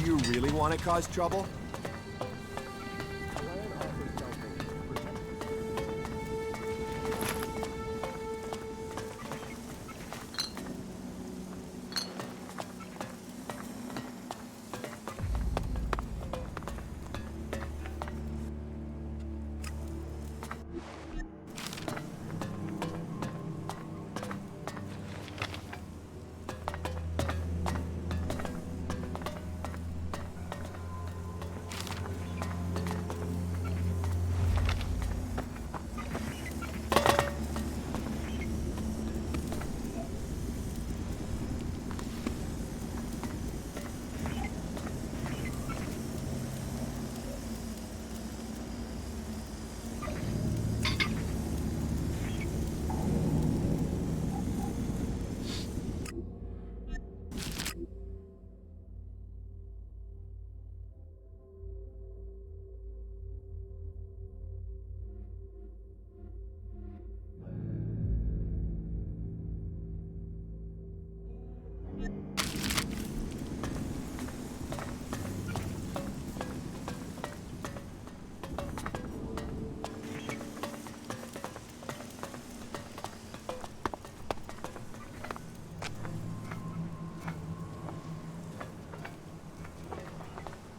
you really want to cause trouble?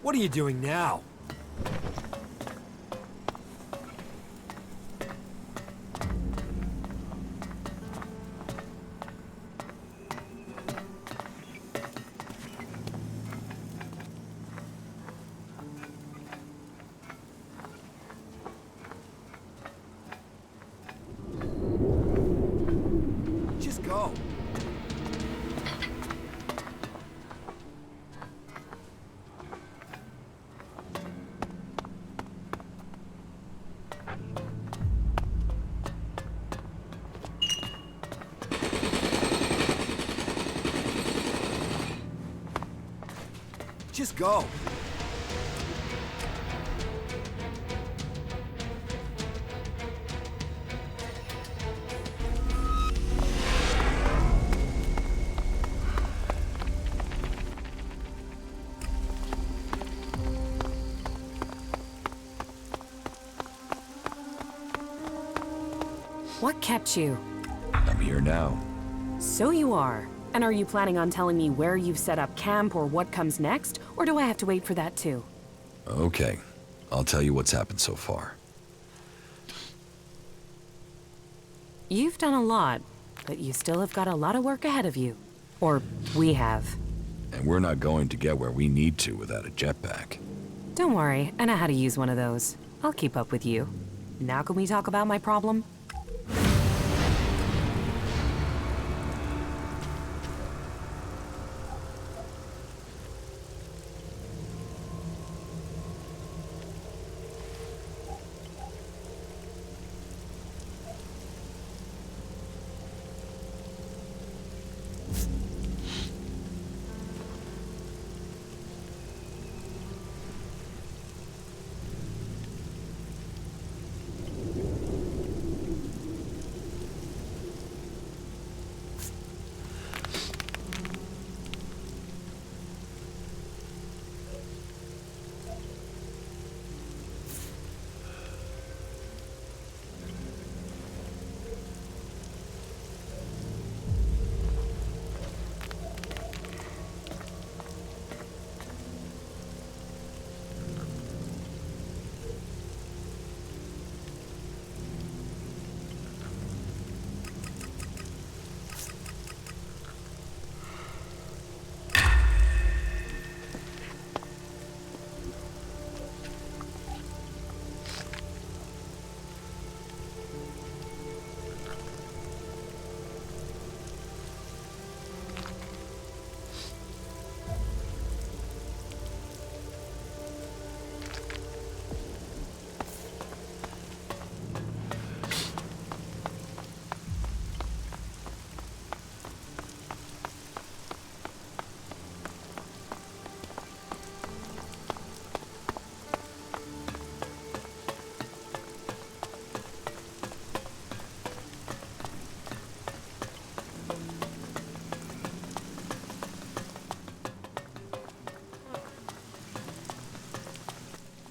What are you doing now? Just go. Just go. What kept you? I'm here now. So you are. And are you planning on telling me where you've set up camp or what comes next? Or do I have to wait for that too? Okay, I'll tell you what's happened so far. You've done a lot, but you still have got a lot of work ahead of you. Or we have. And we're not going to get where we need to without a jetpack. Don't worry, I know how to use one of those. I'll keep up with you. Now can we talk about my problem?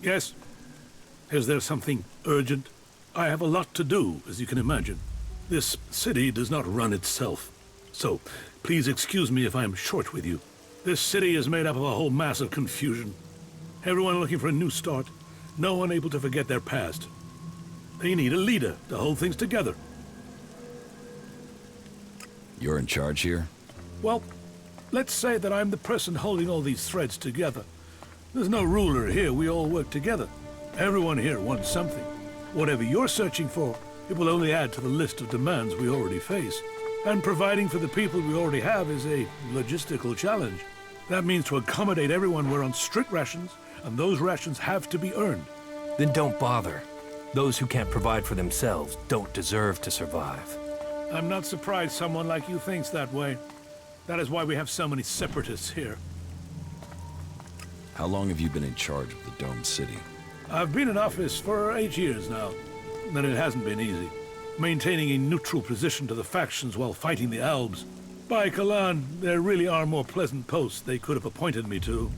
Yes? Is there something urgent? I have a lot to do, as you can imagine. This city does not run itself. So, please excuse me if I am short with you. This city is made up of a whole mass of confusion. Everyone looking for a new start. No one able to forget their past. They need a leader to hold things together. You're in charge here? Well, let's say that I'm the person holding all these threads together. There's no ruler here, we all work together. Everyone here wants something. Whatever you're searching for, it will only add to the list of demands we already face. And providing for the people we already have is a logistical challenge. That means to accommodate everyone we're on strict rations, and those rations have to be earned. Then don't bother. Those who can't provide for themselves don't deserve to survive. I'm not surprised someone like you thinks that way. That is why we have so many separatists here. How long have you been in charge of the Domed City? I've been in office for 8 years now, and it hasn't been easy. Maintaining a neutral position to the factions while fighting the Albs. By Kalan, there really are more pleasant posts they could have appointed me to.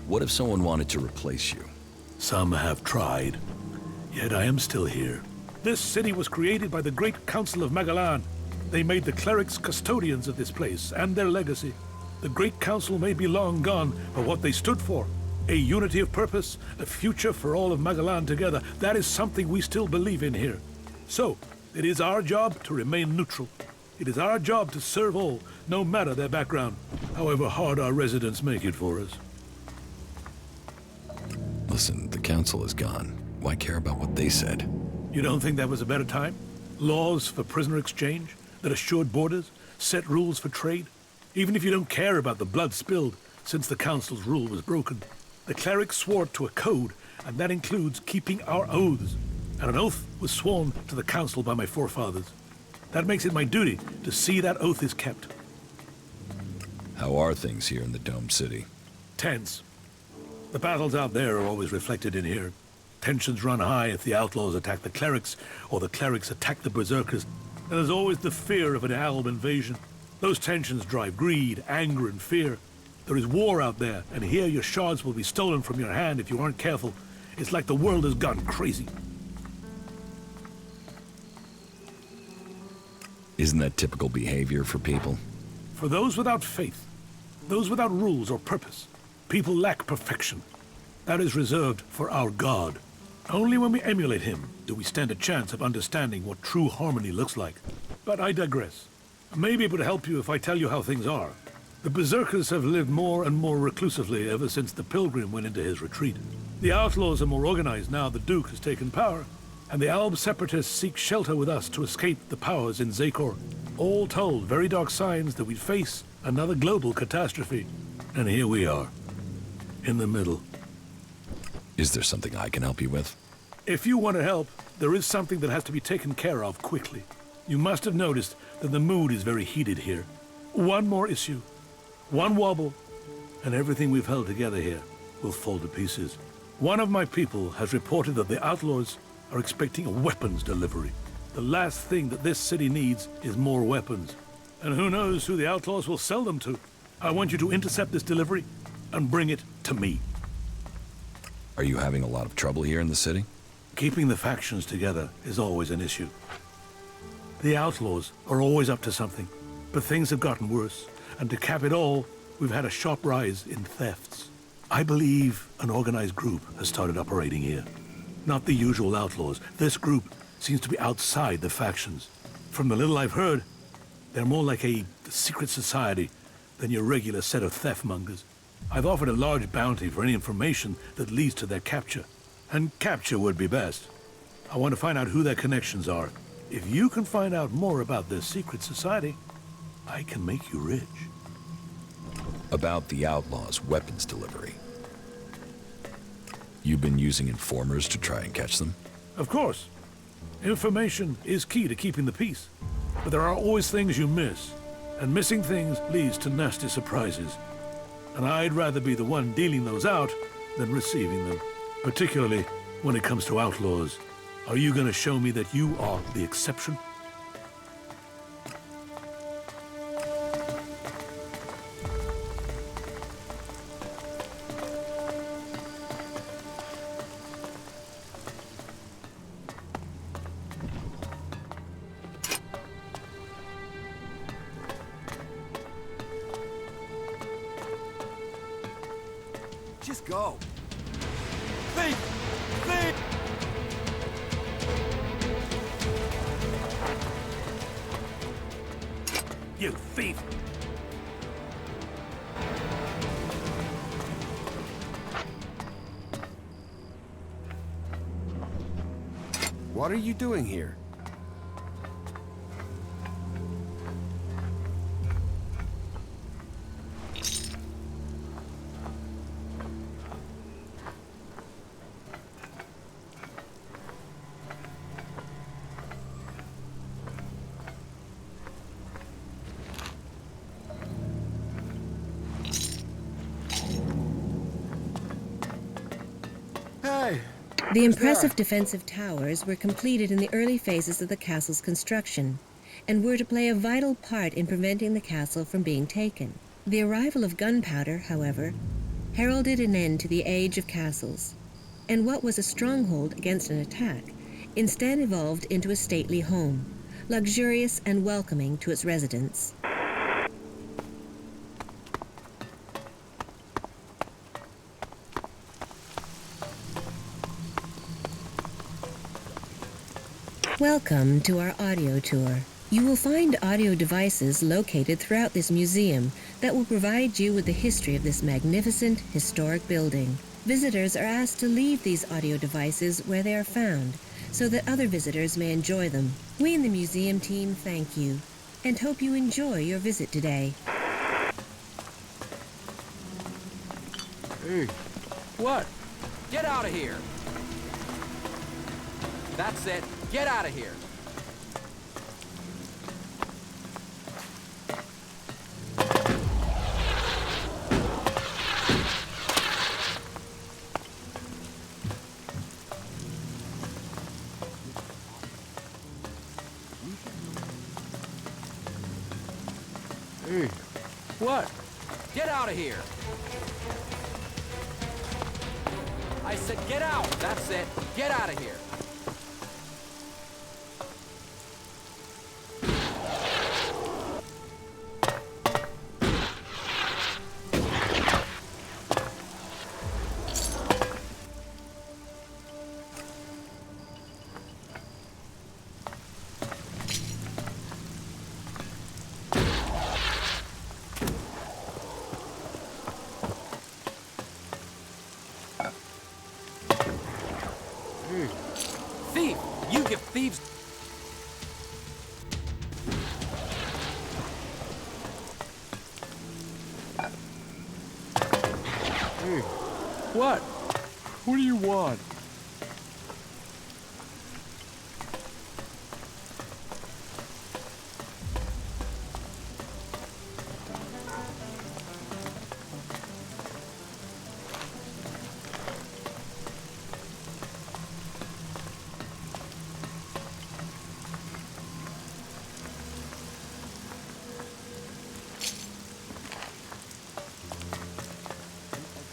What if someone wanted to replace you? Some have tried, yet I am still here. This city was created by the Great Council of Magalan. They made the clerics custodians of this place and their legacy. The Great Council may be long gone, but what they stood for, a unity of purpose, a future for all of Magalan together, that is something we still believe in here. So, it is our job to remain neutral. It is our job to serve all, no matter their background, however hard our residents make it for us. Listen, the council is gone. Why care about what they said? You don't think that was a better time? Laws for prisoner exchange that assured borders, set rules for trade? Even if you don't care about the blood spilled since the council's rule was broken, the clerics swore to a code, and that includes keeping our oaths. And an oath was sworn to the council by my forefathers. That makes it my duty to see that oath is kept. How are things here in the Domed City? Tense. The battles out there are always reflected in here. Tensions run high if the outlaws attack the clerics, or the clerics attack the berserkers. And there's always the fear of an Alb invasion. Those tensions drive greed, anger, and fear. There is war out there, and here your shards will be stolen from your hand if you aren't careful. It's like the world has gone crazy. Isn't that typical behavior for people? For those without faith, those without rules or purpose, people lack perfection. That is reserved for our God. Only when we emulate him do we stand a chance of understanding what true harmony looks like. But I digress. Maybe it would help you if I tell you how things are. The berserkers have lived more and more reclusively ever since the pilgrim went into his retreat. The outlaws are more organized now the Duke has taken power, and the Alb separatists seek shelter with us to escape the powers in Zakor. All told, very dark signs that we'd face another global catastrophe. And here we are, in the middle. Is there something I can help you with? If you want to help, there is something that has to be taken care of quickly. You must have noticed that the mood is very heated here. One more issue, one wobble, and everything we've held together here will fall to pieces. One of my people has reported that the outlaws are expecting a weapons delivery. The last thing that this city needs is more weapons. And who knows who the outlaws will sell them to. I want you to intercept this delivery and bring it to me. Are you having a lot of trouble here in the city? Keeping the factions together is always an issue. The outlaws are always up to something, but things have gotten worse, and to cap it all, we've had a sharp rise in thefts. I believe an organized group has started operating here. Not the usual outlaws. This group seems to be outside the factions. From the little I've heard, they're more like a secret society than your regular set of theft-mongers. I've offered a large bounty for any information that leads to their capture. And capture would be best. I want to find out who their connections are. If you can find out more about this secret society, I can make you rich. About the outlaws' weapons delivery. You've been using informers to try and catch them? Of course. Information is key to keeping the peace. But there are always things you miss. And missing things leads to nasty surprises. And I'd rather be the one dealing those out than receiving them. Particularly when it comes to outlaws. Are you going to show me that you are the exception? Just go. Think! Think! You thief! What are you doing here? Hey! The impressive defensive towers were completed in the early phases of the castle's construction, and were to play a vital part in preventing the castle from being taken. The arrival of gunpowder, however, heralded an end to the age of castles, and what was a stronghold against an attack instead evolved into a stately home, luxurious and welcoming to its residents. Welcome to our audio tour. You will find audio devices located throughout this museum that will provide you with the history of this magnificent historic building. Visitors are asked to leave these audio devices where they are found so that other visitors may enjoy them. We in the museum team thank you and hope you enjoy your visit today. Hey, what? Get out of here! That's it. Get out of here! Hey, what? Get out of here! I said get out! That's it. Get out of here! Thief! You give thieves... Hey, what? What do you want?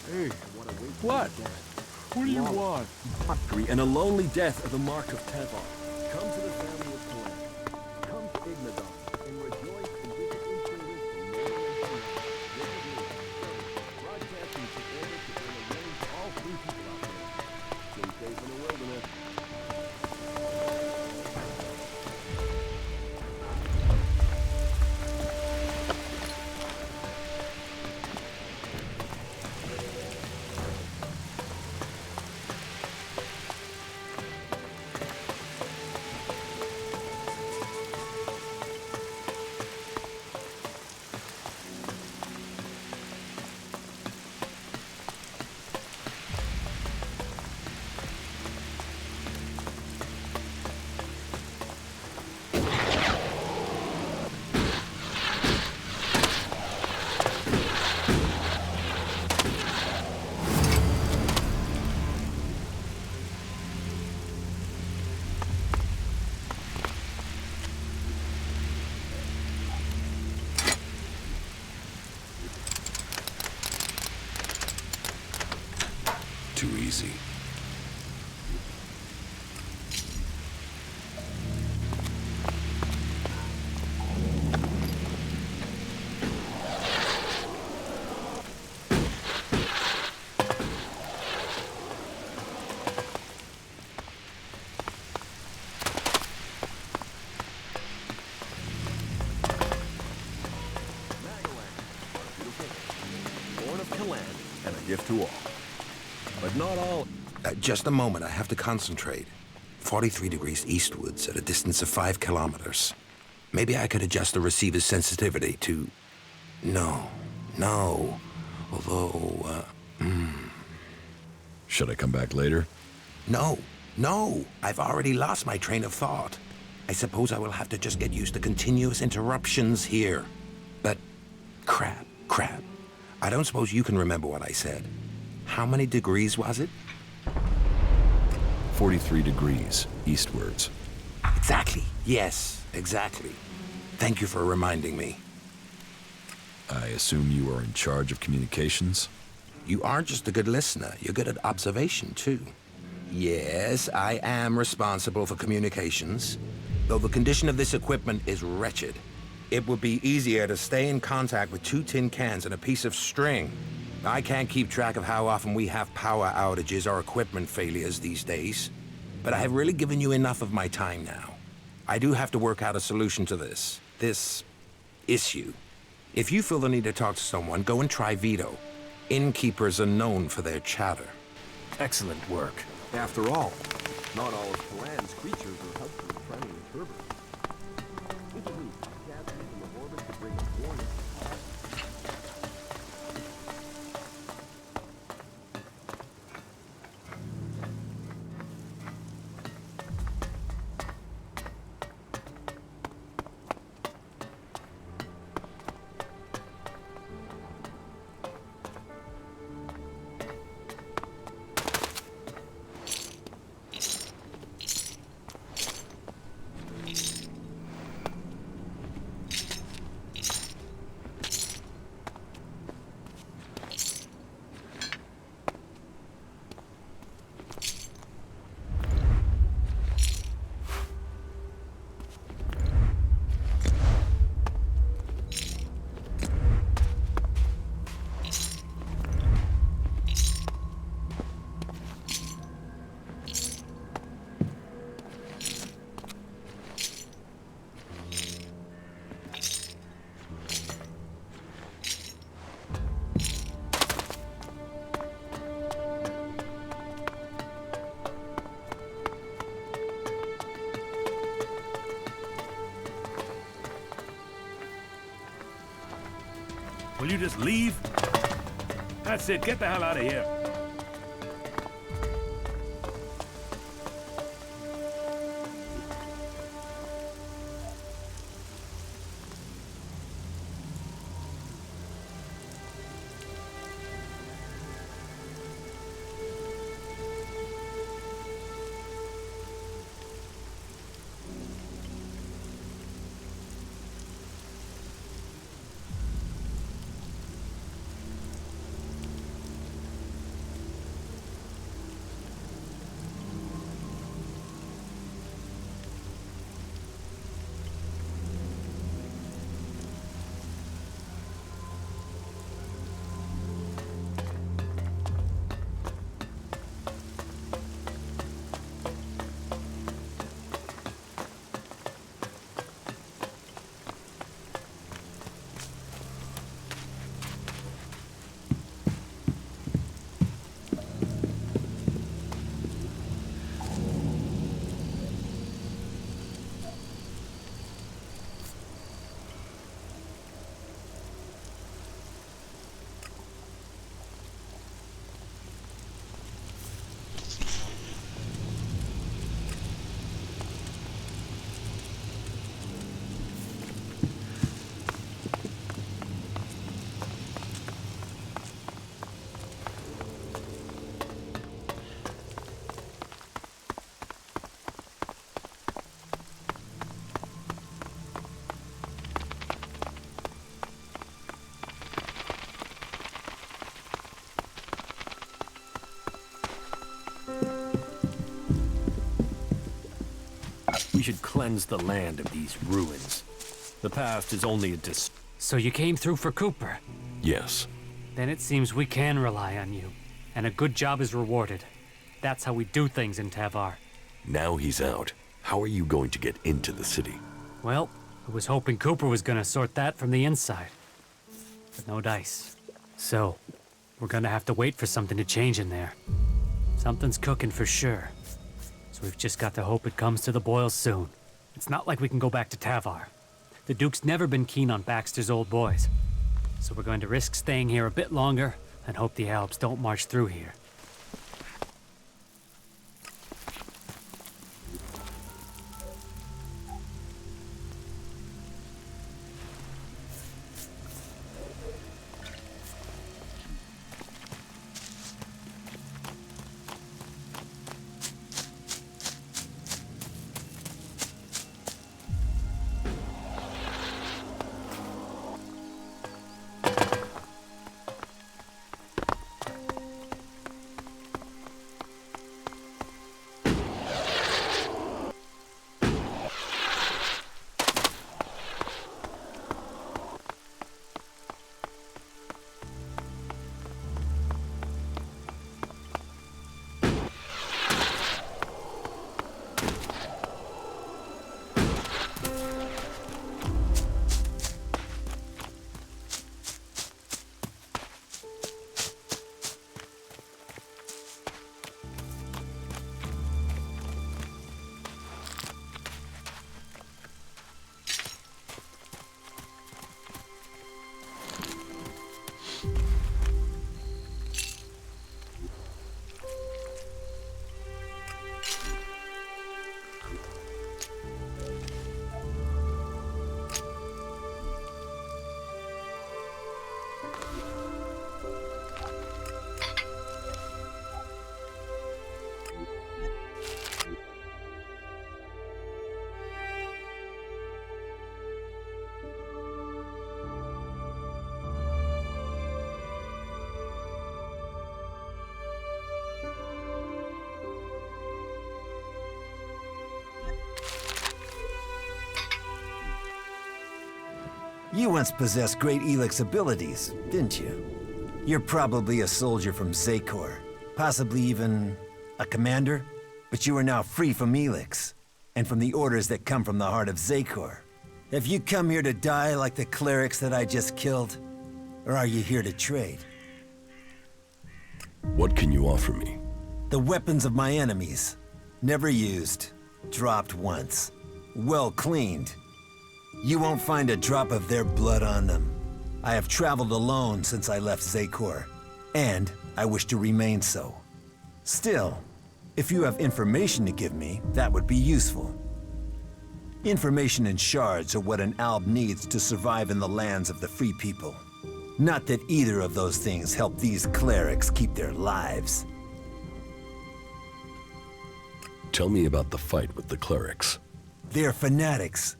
Hey, what? What do you want? Mockery and a lonely death are the mark of Tevon. Come to the family of Glen. Come to Ignadon and rejoice and visit inspiration. Broadcasting to order to bring a rain to all free people out there. Stay safe in the wilderness. Too easy. land and a gift to all. But not all. Just a moment, I have to concentrate. 43 degrees eastwards at a distance of 5 kilometers. Maybe I could adjust the receiver's sensitivity to... No. Although, Should I come back later? No. I've already lost my train of thought. I suppose I will have to just get used to continuous interruptions here. But, crap. I don't suppose you can remember what I said. How many degrees was it? 43 degrees eastwards. Exactly. Yes, exactly. Thank you for reminding me. I assume you are in charge of communications? You aren't just a good listener, you're good at observation, too. Yes, I am responsible for communications, though the condition of this equipment is wretched. It would be easier to stay in contact with 2 tin cans and a piece of string. I can't keep track of how often we have power outages or equipment failures these days, but I have really given you enough of my time now. I do have to work out a solution to this issue. If you feel the need to talk to someone, go and try Vito. Innkeepers are known for their chatter. Excellent work. After all, not all of the land's creatures are helpful in planning a turbine. It's true, cats in the orbit to bring a warning. Will you just leave? That's it, get the hell out of here. We should cleanse the land of these ruins. The past is only a So you came through for Cooper? Yes. Then it seems we can rely on you. And a good job is rewarded. That's how we do things in Tavar. Now he's out. How are you going to get into the city? Well, I was hoping Cooper was gonna sort that from the inside. But no dice. So, We're gonna have to wait for something to change in there. Something's cooking for sure. So we've just got to hope it comes to the boil soon. It's not like we can go back to Tavar. The Duke's never been keen on Baxter's old boys. So we're going to risk staying here a bit longer and hope the Alps don't march through here. You once possessed great ELEX abilities, didn't you? You're probably a soldier from Zakor, possibly even a commander, but you are now free from ELEX, and from the orders that come from the heart of Zakor. Have you come here to die like the clerics that I just killed? Or are you here to trade? What can you offer me? The weapons of my enemies. Never used. Dropped once. Well cleaned. You won't find a drop of their blood on them. I have traveled alone since I left Zakor, and I wish to remain so. Still, if you have information to give me, that would be useful. Information and shards are what an alb needs to survive in the lands of the free people. Not that either of those things help these clerics keep their lives. Tell me about the fight with the clerics. They're fanatics.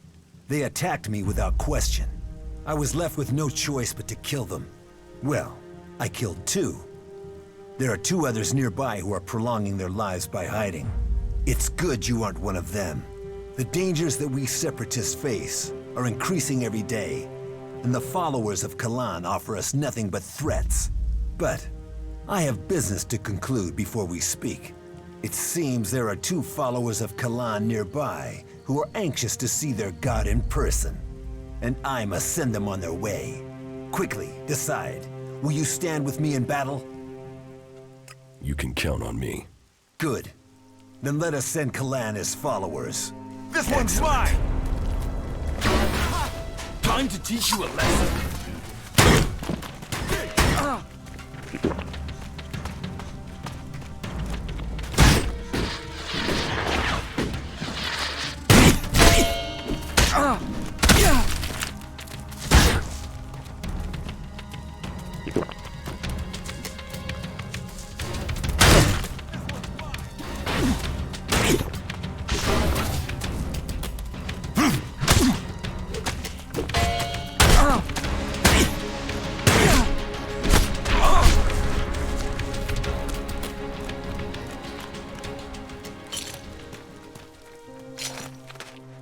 They attacked me without question. I was left with no choice but to kill them. Well, I killed two. There are two others nearby who are prolonging their lives by hiding. It's good you aren't one of them. The dangers that we separatists face are increasing every day, and the followers of Kalan offer us nothing but threats. But I have business to conclude before we speak. It seems there are two followers of Kalan nearby who are anxious to see their god in person, and I must send them on their way. Quickly, decide. Will you stand with me in battle? You can count on me. Good. Then let us send Kalan as followers. This one's mine! Time to teach you a lesson.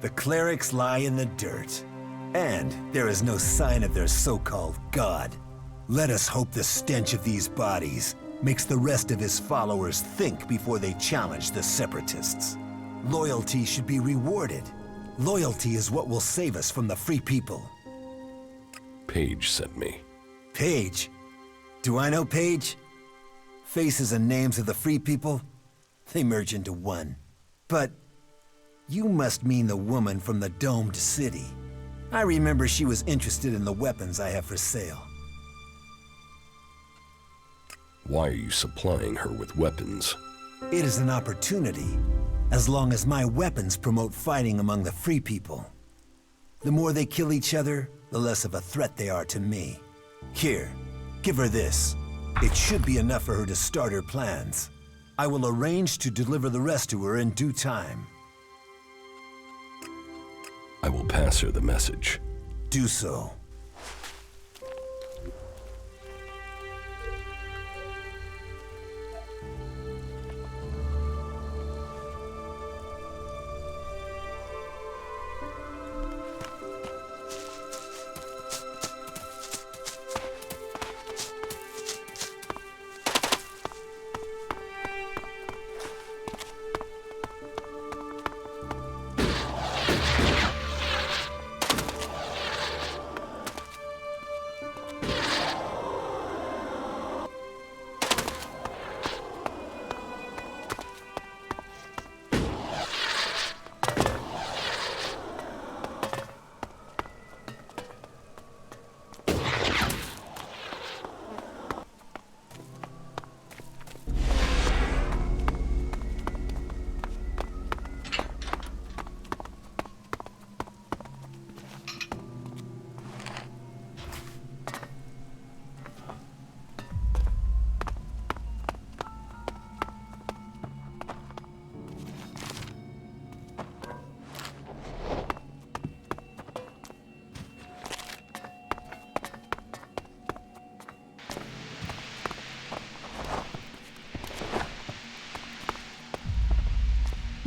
The clerics lie in the dirt, and there is no sign of their so-called god. Let us hope the stench of these bodies makes the rest of his followers think before they challenge the separatists. Loyalty should be rewarded. Loyalty is what will save us from the free people. Paige sent me. Paige? Do I know Paige? Faces and names of the free people, they merge into one. But you must mean the woman from the domed city. I remember she was interested in the weapons I have for sale. Why are you supplying her with weapons? It is an opportunity, as long as my weapons promote fighting among the free people. The more they kill each other, the less of a threat they are to me. Here, give her this. It should be enough for her to start her plans. I will arrange to deliver the rest to her in due time. I will pass her the message. Do so.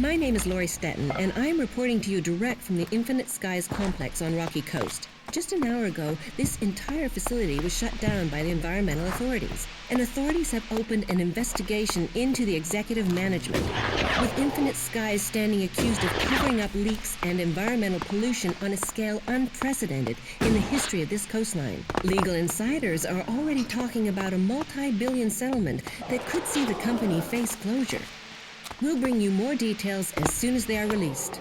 My name is Lori Stetton, and I'm reporting to you direct from the Infinite Skies complex on Rocky Coast. Just an hour ago, this entire facility was shut down by the environmental authorities, and authorities have opened an investigation into the executive management, with Infinite Skies standing accused of covering up leaks and environmental pollution on a scale unprecedented in the history of this coastline. Legal insiders are already talking about a multi-billion settlement that could see the company face closure. We'll bring you more details as soon as they are released.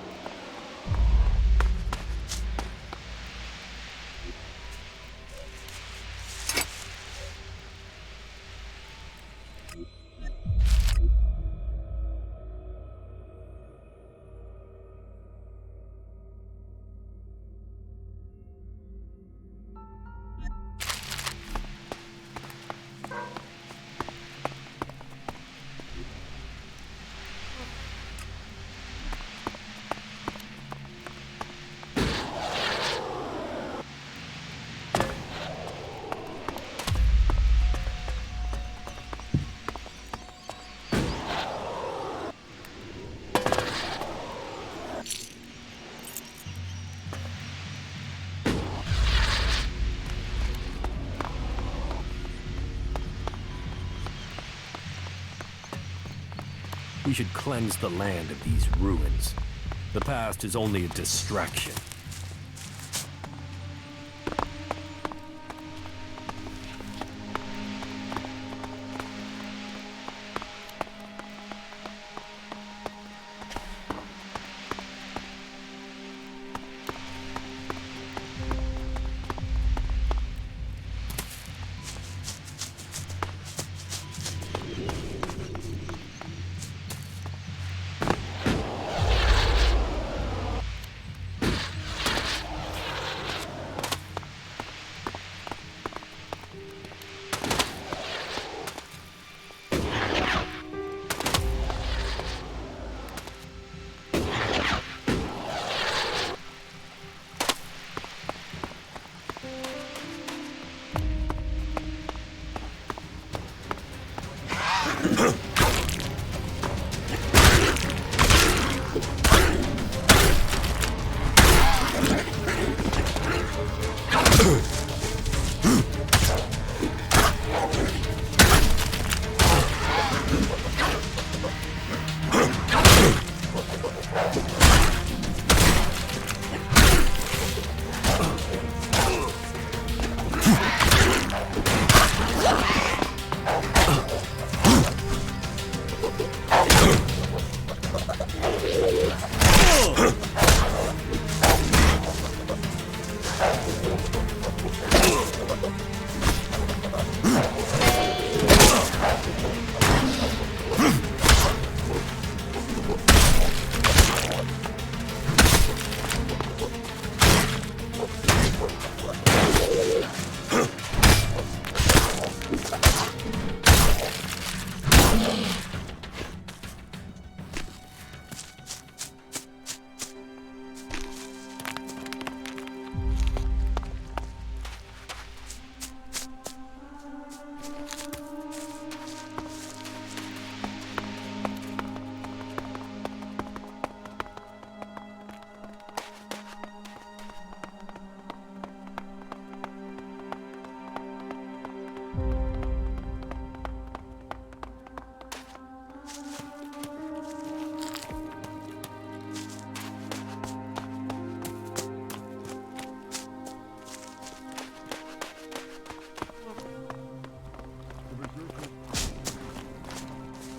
We should cleanse the land of these ruins. The past is only a distraction.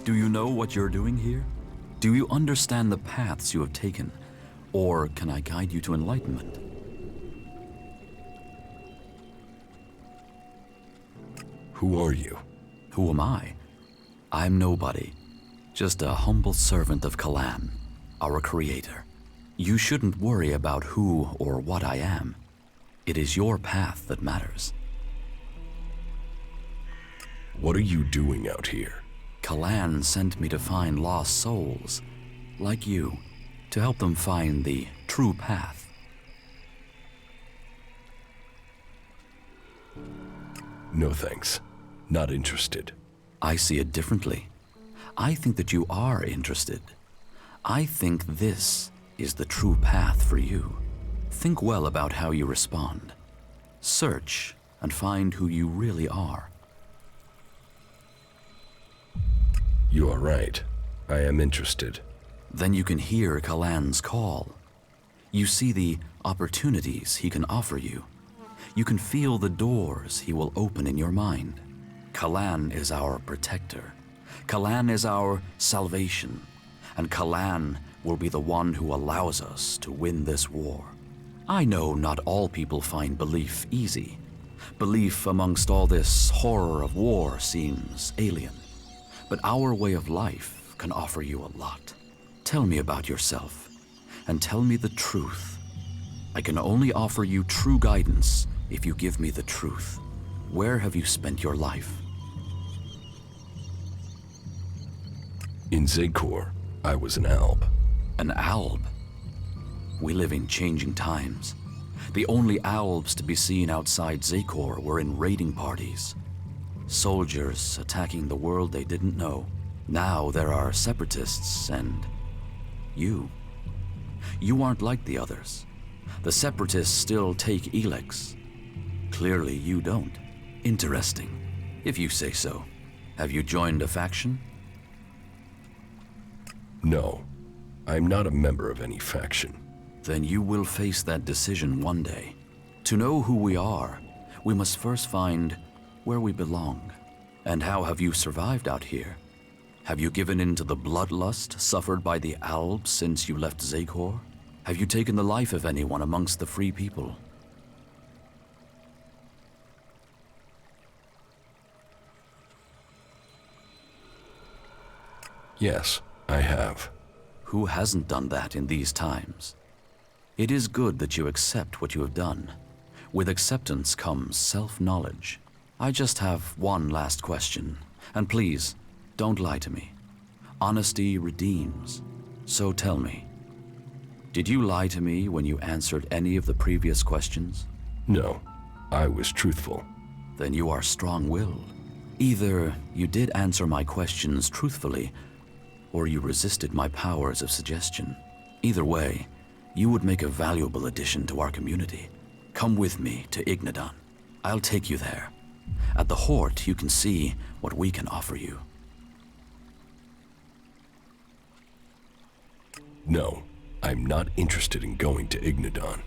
Do you know what you're doing here? Do you understand the paths you have taken? Or can I guide you to enlightenment? Who are you? Who am I? I'm nobody. Just a humble servant of Kalan, our creator. You shouldn't worry about who or what I am. It is your path that matters. What are you doing out here? Kalan sent me to find lost souls, like you, to help them find the true path. No thanks. Not interested. I see it differently. I think that you are interested. I think this is the true path for you. Think well about how you respond. Search and find who you really are. You are right. I am interested. Then you can hear Kalan's call. You see the opportunities he can offer you. You can feel the doors he will open in your mind. Kalan is our protector. Kalan is our salvation. And Kalan will be the one who allows us to win this war. I know not all people find belief easy. Belief amongst all this horror of war seems alien. But our way of life can offer you a lot. Tell me about yourself, and tell me the truth. I can only offer you true guidance if you give me the truth. Where have you spent your life? In Zakor, I was an alb. An alb? We live in changing times. The only albs to be seen outside Zakor were in raiding parties. Soldiers attacking the world they didn't know. Now there are separatists and you. You aren't like the others. The separatists still take ELEX. Clearly you don't. Interesting, if you say so. Have you joined a faction? No, I'm not a member of any faction. Then you will face that decision one day. To know who we are, we must first find where we belong. And how have you survived out here? Have you given in to the bloodlust suffered by the Albs since you left Zakor? Have you taken the life of anyone amongst the free people? Yes, I have. Who hasn't done that in these times? It is good that you accept what you have done. With acceptance comes self-knowledge. I just have one last question, and please, don't lie to me. Honesty redeems. So tell me, did you lie to me when you answered any of the previous questions? No, I was truthful. Then you are strong-willed. Either you did answer my questions truthfully, or you resisted my powers of suggestion. Either way, you would make a valuable addition to our community. Come with me to Ignadon. I'll take you there. At the Hort, you can see what we can offer you. No, I'm not interested in going to Ignadon.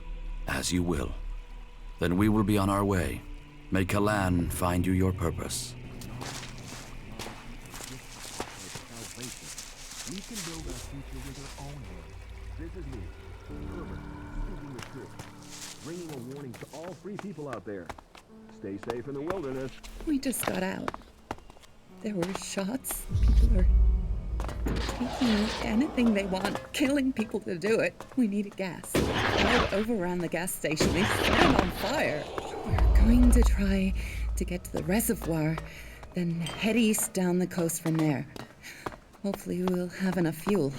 As you will. Then we will be on our way. May Kalan find you your purpose. We can build our future with our own hands. This is me, Herbert, speaking the truth. Bringing a warning to all free people out there. Stay safe in the wilderness. We just got out. There were shots. People are taking anything they want, killing people to do it. We needed gas. I overran the gas station. They set it on fire. We're going to try to get to the reservoir, then head east down the coast from there. Hopefully we'll have enough fuel.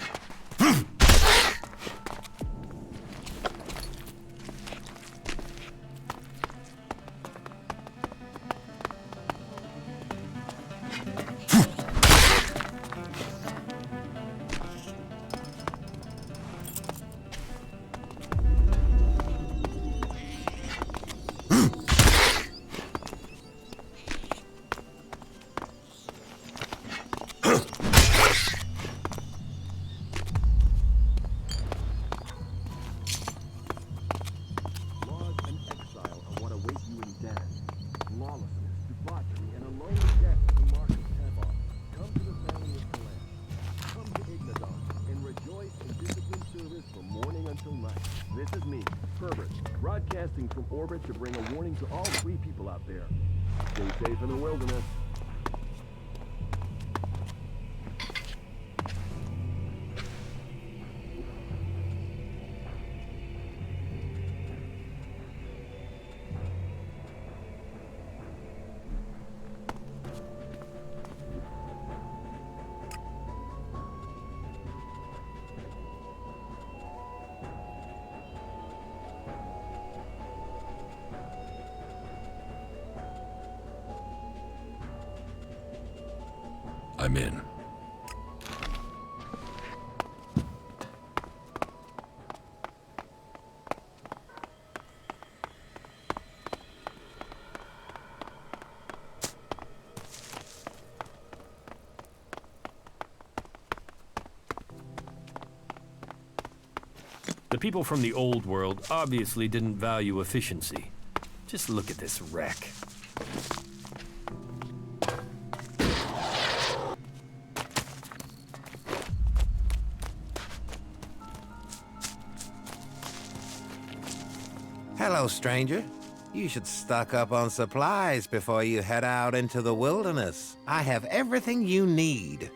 from orbit to bring a warning to all free people out there. Stay safe in the wilderness. I'm in. The people from the old world obviously didn't value efficiency. Just look at this wreck. Hello, stranger. You should stock up on supplies before you head out into the wilderness. I have everything you need.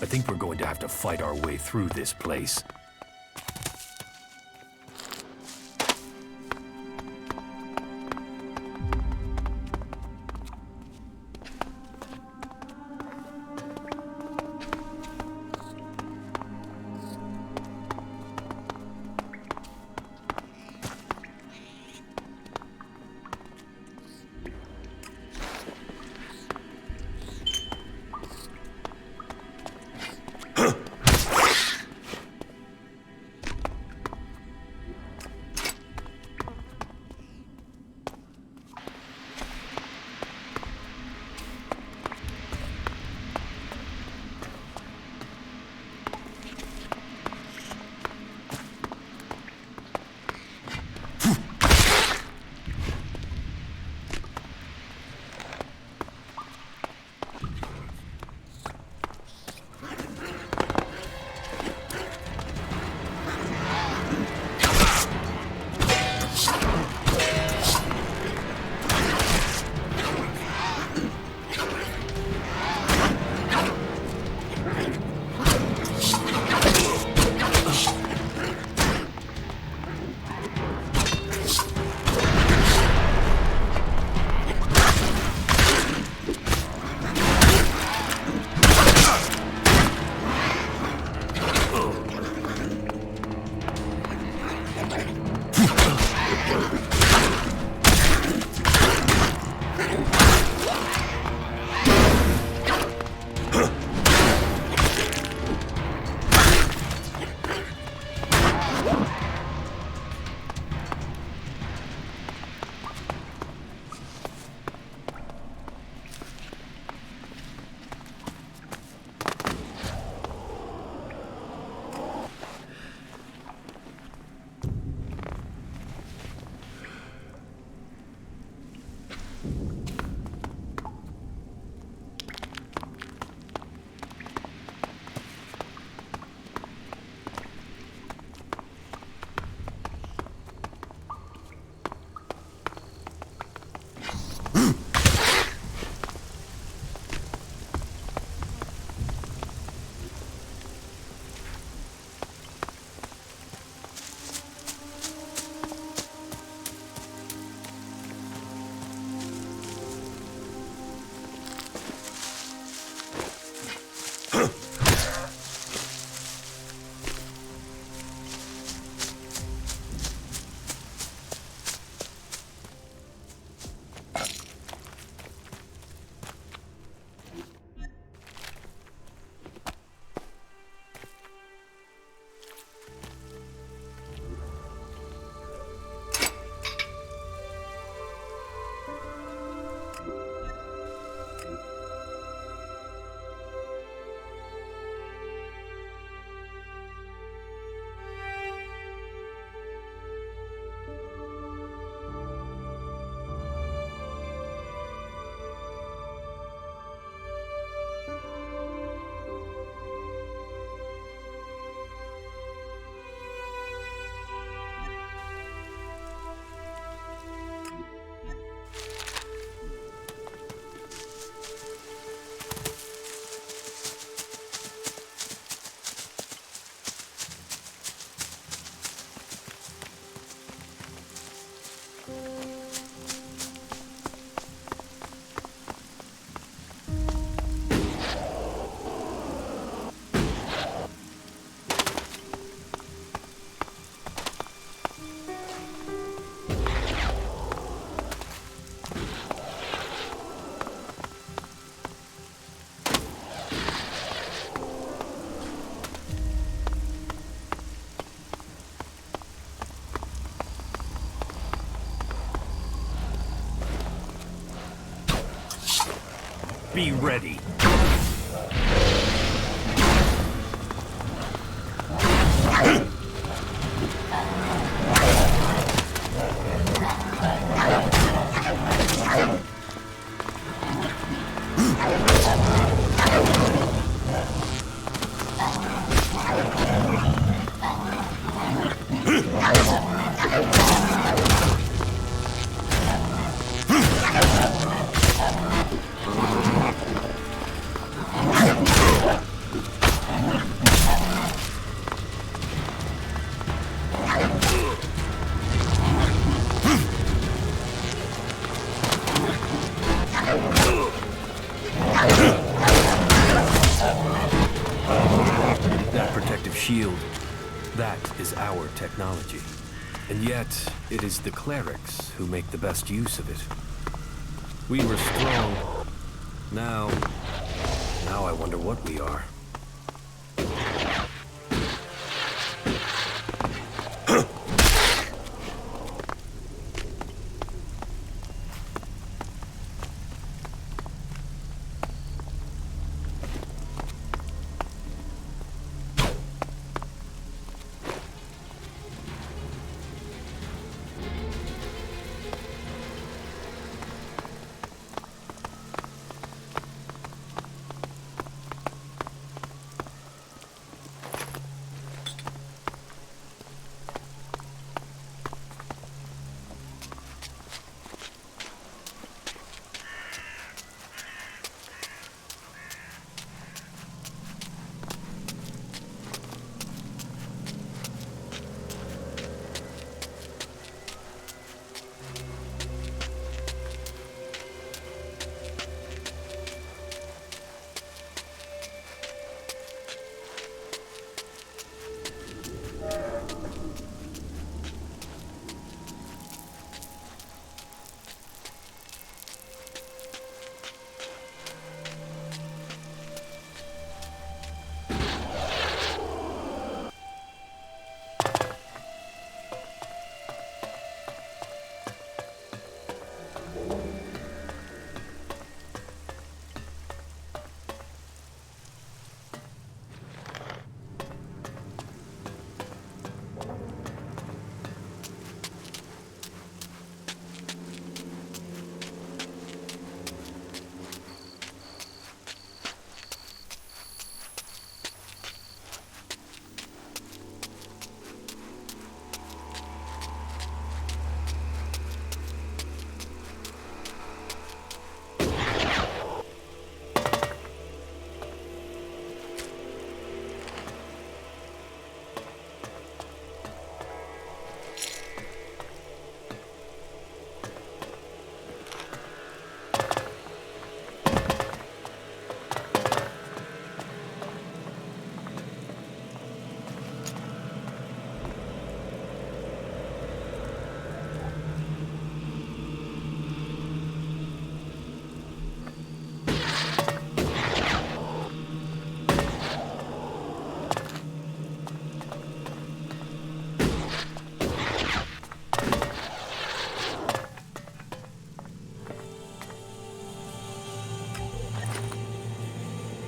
I think we're going to have to fight our way through this place. Be ready. Shield. That is our technology. And yet, it is the clerics who make the best use of it. We were strong. Now I wonder what we are.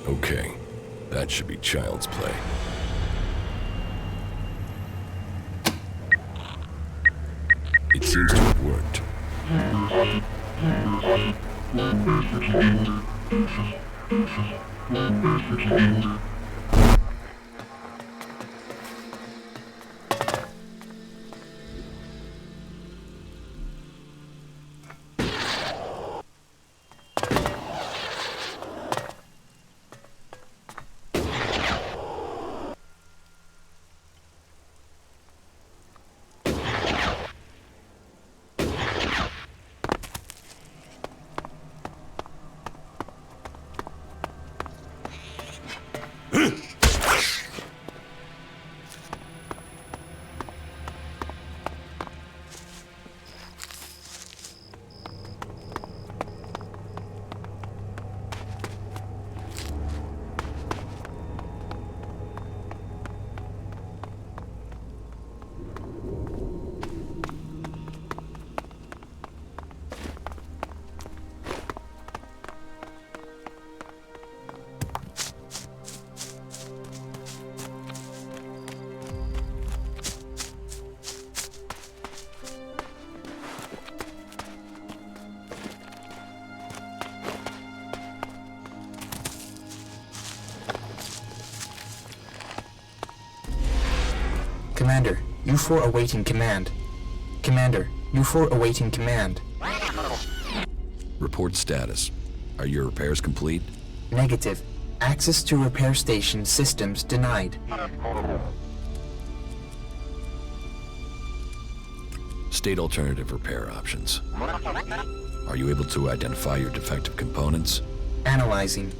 Okay, that should be child's play. It seems to have worked. U4 awaiting command. Commander, U4 awaiting command. Report status. Are your repairs complete? Negative. Access to repair station systems denied. State alternative repair options. Are you able to identify your defective components? Analyzing.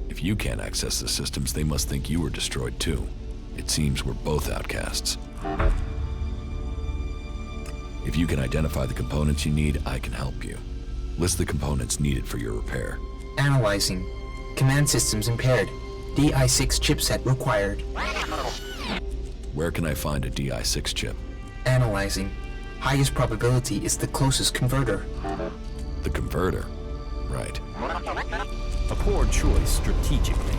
If you can't access the systems, they must think you were destroyed too. It seems we're both outcasts. If you can identify the components you need, I can help you. List the components needed for your repair. Analyzing. Command systems impaired. DI6 chipset required. Where can I find a DI6 chip? Analyzing. Highest probability is the closest converter. The converter? Right. A poor choice strategically.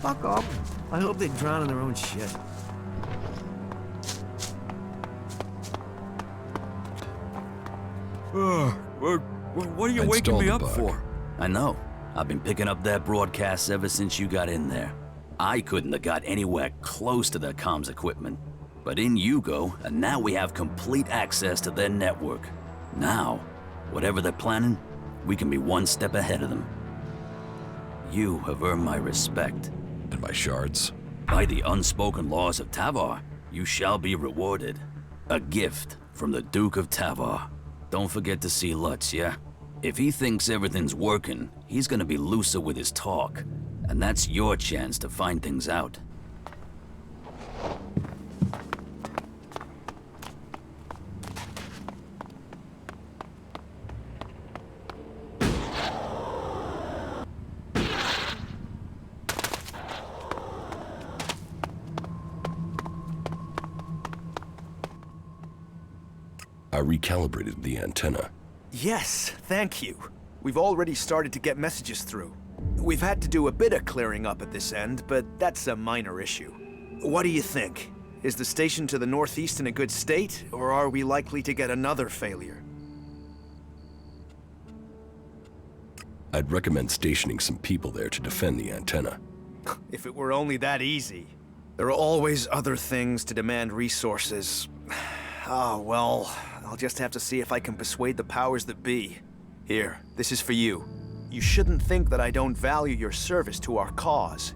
Fuck off. I hope they drown in their own shit. What are you waking me up for? I know. I've been picking up that broadcast ever since you got in there. I couldn't have got anywhere close to their comms equipment. But in you go, and now we have complete access to their network. Now, whatever they're planning, we can be one step ahead of them. You have earned my respect. And my shards? By the unspoken laws of Tavar, you shall be rewarded. A gift from the Duke of Tavar. Don't forget to see Lutz, yeah? If he thinks everything's working, he's gonna be looser with his talk. And that's your chance to find things out. I recalibrated the antenna. Yes, thank you. We've already started to get messages through. We've had to do a bit of clearing up at this end, but that's a minor issue. What do you think? Is the station to the northeast in a good state, or are we likely to get another failure? I'd recommend stationing some people there to defend the antenna. If it were only that easy. There are always other things to demand resources. Ah, well, I'll just have to see if I can persuade the powers that be. Here, this is for you. You shouldn't think that I don't value your service to our cause.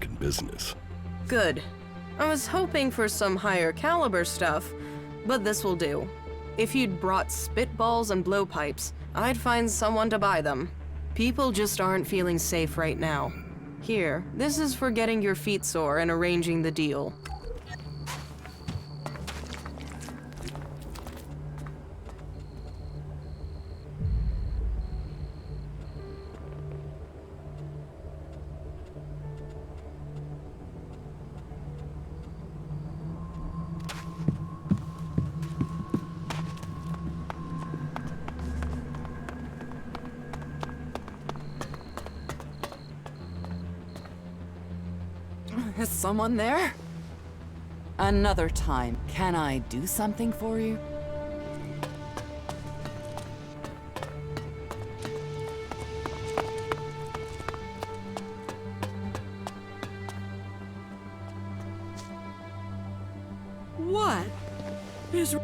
back in business. Good. I was hoping for some higher caliber stuff, but this will do. If you'd brought spitballs and blowpipes, I'd find someone to buy them. People just aren't feeling safe right now. Here, this is for getting your feet sore and arranging the deal. Is someone there? Another time, can I do something for you?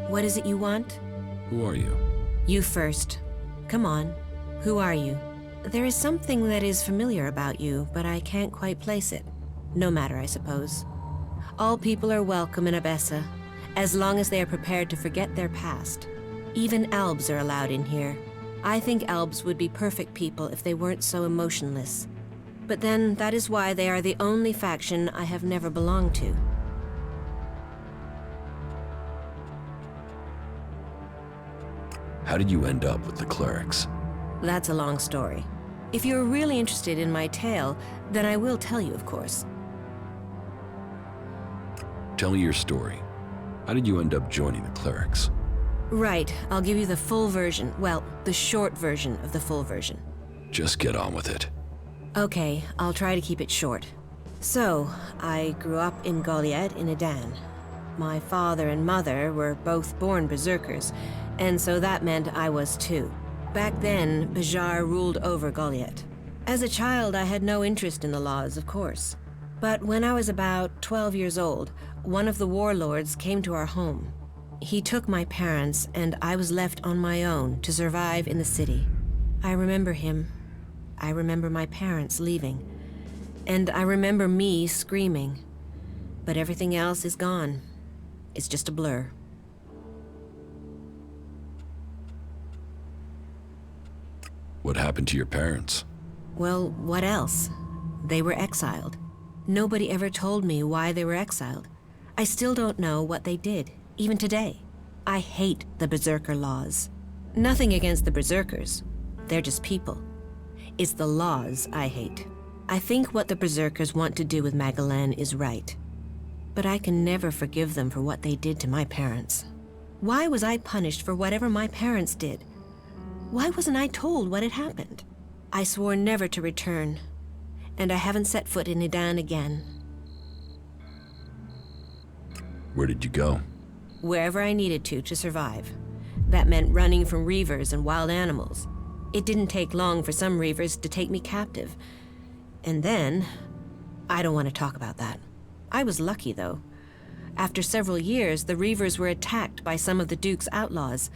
What is it you want? Who are you? You first. Come on. Who are you? There is something that is familiar about you, but I can't quite place it. No matter, I suppose. All people are welcome in Abessa, as long as they are prepared to forget their past. Even Albs are allowed in here. I think Albs would be perfect people if they weren't so emotionless. But then, that is why they are the only faction I have never belonged to. How did you end up with the clerics? That's a long story. If you're really interested in my tale, then I will tell you, of course. Tell me your story. How did you end up joining the clerics? Right, I'll give you the full version. Well, the short version of the full version. Just get on with it. Okay, I'll try to keep it short. So, I grew up in Goliad in Edan. My father and mother were both born berserkers, and so that meant I was too. Back then, Bajar ruled over Goliad. As a child, I had no interest in the laws, of course. But when I was about 12 years old, one of the warlords came to our home. He took my parents, and I was left on my own to survive in the city. I remember him. I remember my parents leaving. And I remember me screaming. But everything else is gone. It's just a blur. What happened to your parents? Well, what else? They were exiled. Nobody ever told me why they were exiled. I still don't know what they did, even today. I hate the Berserker laws. Nothing against the Berserkers. They're just people. It's the laws I hate. I think what the Berserkers want to do with Magalan is right. But I can never forgive them for what they did to my parents. Why was I punished for whatever my parents did? Why wasn't I told what had happened? I swore never to return, and I haven't set foot in Edan again. Where did you go? Wherever I needed to survive. That meant running from reavers and wild animals. It didn't take long for some reavers to take me captive. And then, I don't want to talk about that. I was lucky, though. After several years, the reavers were attacked by some of the Duke's outlaws,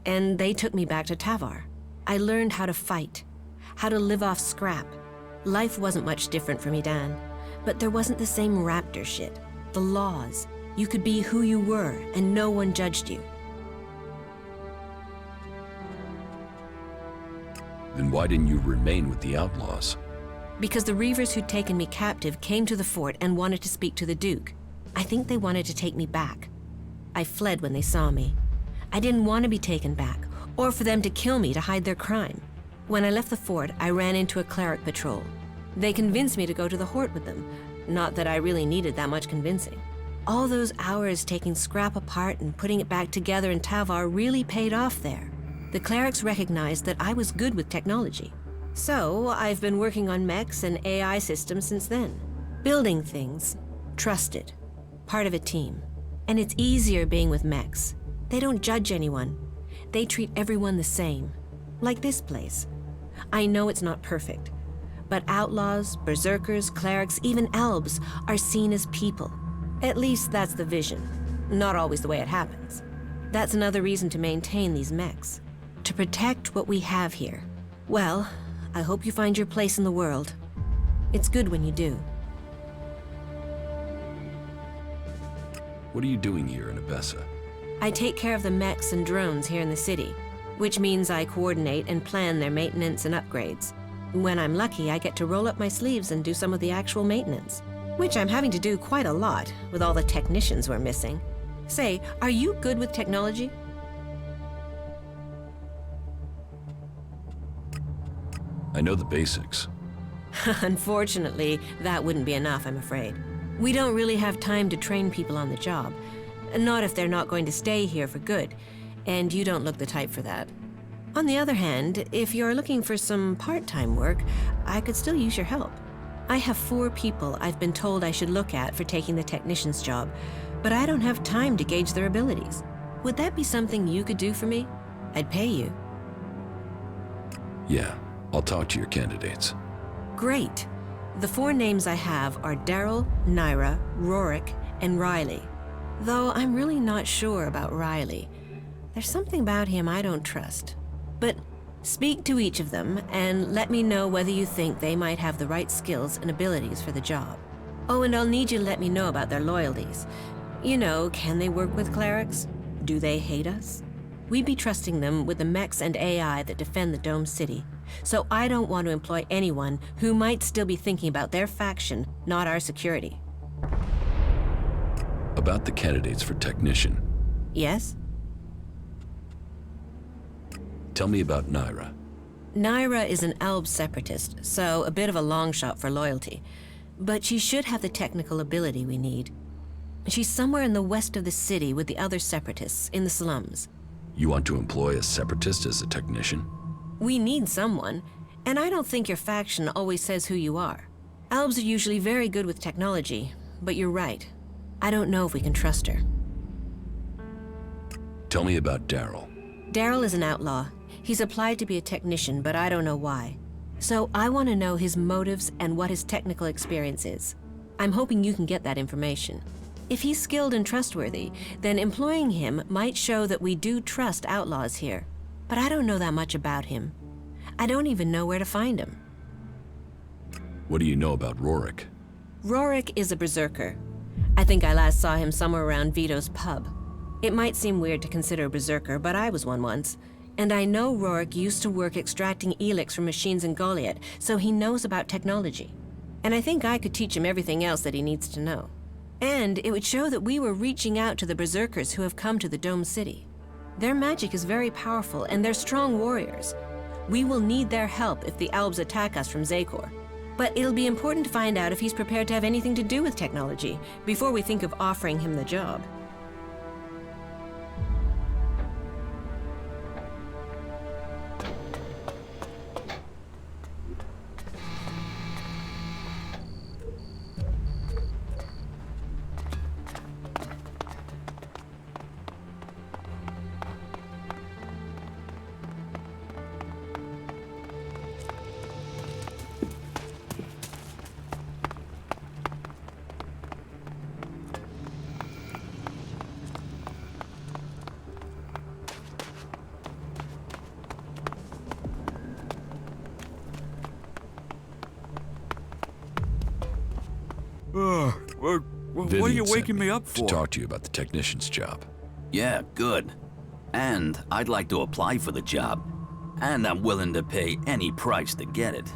and they took me back to Tavar. I learned how to fight, how to live off scrap. Life wasn't much different from Edan, but there wasn't the same raptor shit. The laws. You could be who you were, and no one judged you. Then why didn't you remain with the outlaws? Because the reavers who'd taken me captive came to the fort and wanted to speak to the Duke. I think they wanted to take me back. I fled when they saw me. I didn't want to be taken back, or for them to kill me to hide their crime. When I left the fort, I ran into a cleric patrol. They convinced me to go to the Hort with them. Not that I really needed that much convincing. All those hours taking scrap apart and putting it back together in Tavar really paid off there. The clerics recognized that I was good with technology. So, I've been working on mechs and AI systems since then. Building things. Trusted. Part of a team. And it's easier being with mechs. They don't judge anyone. They treat everyone the same. Like this place. I know it's not perfect. But outlaws, berserkers, clerics, even elves are seen as people. At least that's the vision. Not always the way it happens. That's another reason to maintain these mechs. To protect what we have here. Well, I hope you find your place in the world. It's good when you do. What are you doing here in Abessa? I take care of the mechs and drones here in the city, which means I coordinate and plan their maintenance and upgrades. When I'm lucky, I get to roll up my sleeves and do some of the actual maintenance, which I'm having to do quite a lot with all the technicians we're missing. Say, are you good with technology? I know the basics. Unfortunately, that wouldn't be enough, I'm afraid. We don't really have time to train people on the job. Not if they're not going to stay here for good, and you don't look the type for that. On the other hand, if you're looking for some part-time work, I could still use your help. I have 4 people I've been told I should look at for taking the technician's job, but I don't have time to gauge their abilities. Would that be something you could do for me? I'd pay you. Yeah, I'll talk to your candidates. Great. The 4 names I have are Daryl, Naira, Rorik, and Riley. Though I'm really not sure about Riley. There's something about him I don't trust. But speak to each of them and let me know whether you think they might have the right skills and abilities for the job. Oh, and I'll need you to let me know about their loyalties. You know, can they work with clerics? Do they hate us? We'd be trusting them with the mechs and AI that defend the Dome City. So I don't want to employ anyone who might still be thinking about their faction, not our security. About the candidates for technician. Yes? Tell me about Naira. Naira is an Alb separatist, so a bit of a long shot for loyalty. But she should have the technical ability we need. She's somewhere in the west of the city with the other separatists, in the slums. You want to employ a separatist as a technician? We need someone, and I don't think your faction always says who you are. Albs are usually very good with technology, but you're right. I don't know if we can trust her. Tell me about Daryl. Daryl is an outlaw. He's applied to be a technician, but I don't know why. So I want to know his motives and what his technical experience is. I'm hoping you can get that information. If he's skilled and trustworthy, then employing him might show that we do trust outlaws here. But I don't know that much about him. I don't even know where to find him. What do you know about Rorik? Rorik is a berserker. I think I last saw him somewhere around Vito's pub. It might seem weird to consider a berserker, but I was one once. And I know Rorik used to work extracting ELEX from machines in Goliath, so he knows about technology. And I think I could teach him everything else that he needs to know. And it would show that we were reaching out to the berserkers who have come to the Dome City. Their magic is very powerful, and they're strong warriors. We will need their help if the Albs attack us from Zakor. But it'll be important to find out if he's prepared to have anything to do with technology before we think of offering him the job. What are you waking me up for? To talk to you about the technician's job. Yeah, good. And I'd like to apply for the job. And I'm willing to pay any price to get it.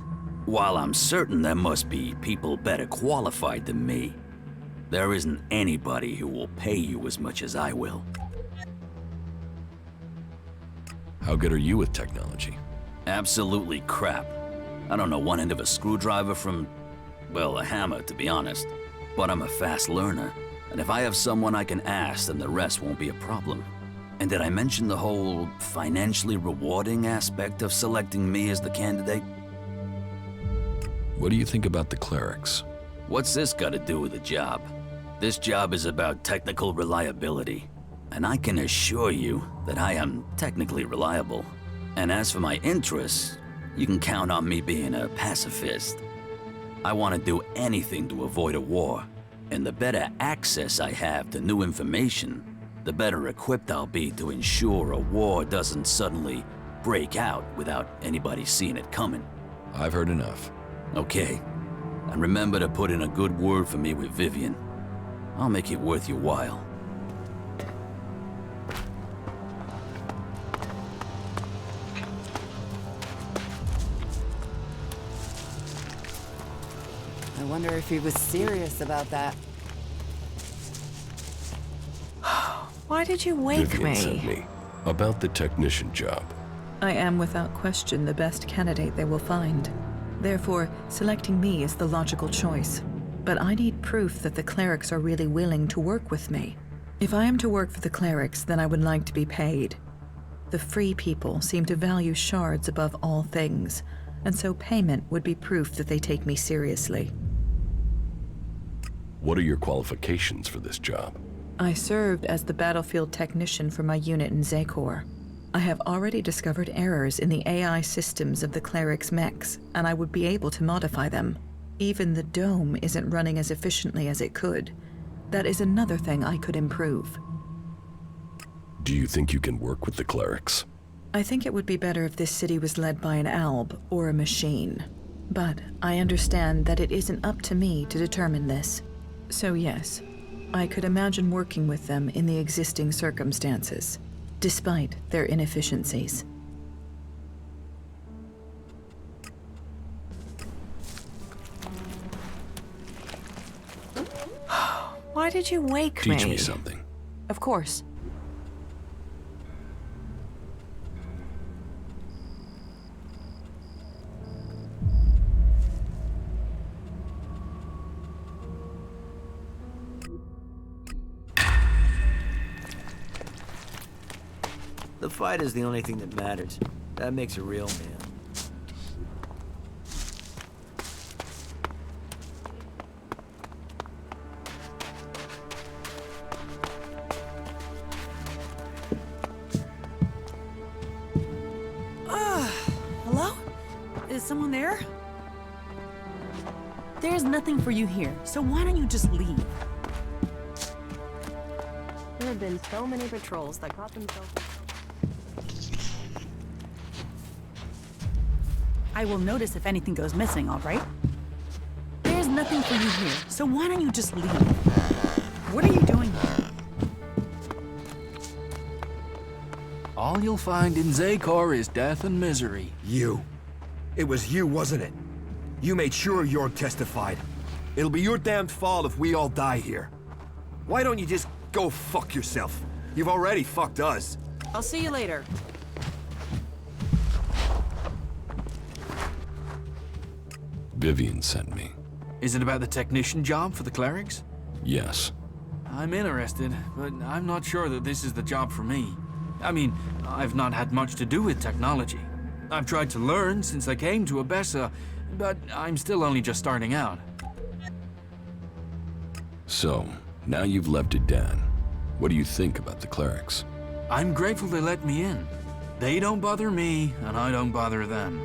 While I'm certain there must be people better qualified than me, there isn't anybody who will pay you as much as I will. How good are you with technology? Absolutely crap. I don't know one end of a screwdriver from, well, a hammer, to be honest. But I'm a fast learner, and if I have someone I can ask, then the rest won't be a problem. And did I mention the whole financially rewarding aspect of selecting me as the candidate? What do you think about the clerics? What's this got to do with the job? This job is about technical reliability, and I can assure you that I am technically reliable. And as for my interests, you can count on me being a pacifist. I want to do anything to avoid a war, and the better access I have to new information, the better equipped I'll be to ensure a war doesn't suddenly break out without anybody seeing it coming. I've heard enough. Okay, and remember to put in a good word for me with Vivian. I'll make it worth your while. wonder if he was serious about that. Why did you wake Vivian sent me? me about the technician job. I am without question the best candidate they will find. Therefore, selecting me is the logical choice. But I need proof that the clerics are really willing to work with me. If I am to work for the clerics, then I would like to be paid. The free people seem to value shards above all things, and so payment would be proof that they take me seriously. What are your qualifications for this job? I served as the battlefield technician for my unit in Zakor. I have already discovered errors in the AI systems of the clerics' mechs, and I would be able to modify them. Even the dome isn't running as efficiently as it could. That is another thing I could improve. Do you think you can work with the clerics? I think it would be better if this city was led by an alb or a machine. But I understand that it isn't up to me to determine this. So yes, I could imagine working with them in the existing circumstances, despite their inefficiencies. Why did you wake me? Teach me something. Of course. The fight is the only thing that matters. That makes a real man. Hello? Is someone there? There's nothing for you here, so why don't you just leave? There have been so many patrols that got themselves... I will notice if anything goes missing, all right? There's nothing for you here, so why don't you just leave? What are you doing here? All you'll find in Zakor is death and misery. You. It was you, wasn't it? You made sure York testified. It'll be your damned fault if we all die here. Why don't you just go fuck yourself? You've already fucked us. I'll see you later. Vivian sent me. Is it about the technician job for the clerics? Yes. I'm interested, but I'm not sure that this is the job for me. I mean, I've not had much to do with technology. I've tried to learn since I came to Abessa, but I'm still only just starting out. So, now you've left it down. What do you think about the clerics? I'm grateful they let me in. They don't bother me, and I don't bother them.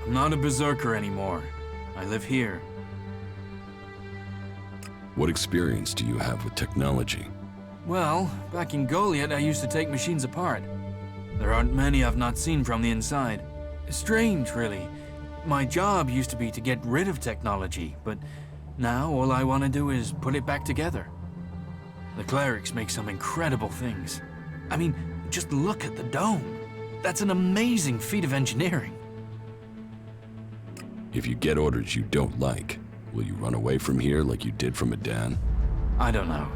I'm not a berserker anymore. I live here. What experience do you have with technology? Well, back in Goliath, I used to take machines apart. There aren't many I've not seen from the inside. Strange, really. My job used to be to get rid of technology, but now all I want to do is put it back together. The clerics make some incredible things. I mean, just look at the dome. That's an amazing feat of engineering. If you get orders you don't like, will you run away from here like you did from Adan? I don't know.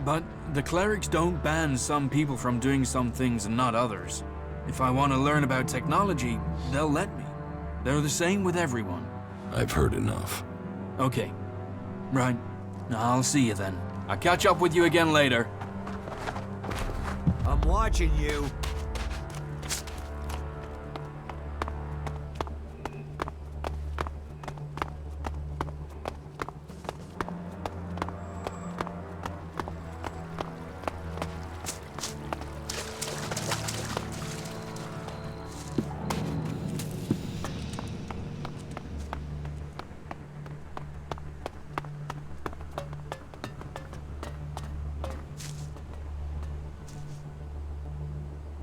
But the clerics don't ban some people from doing some things and not others. If I want to learn about technology, they'll let me. They're the same with everyone. I've heard enough. Okay. Right. I'll see you then. I'll catch up with you again later. I'm watching you.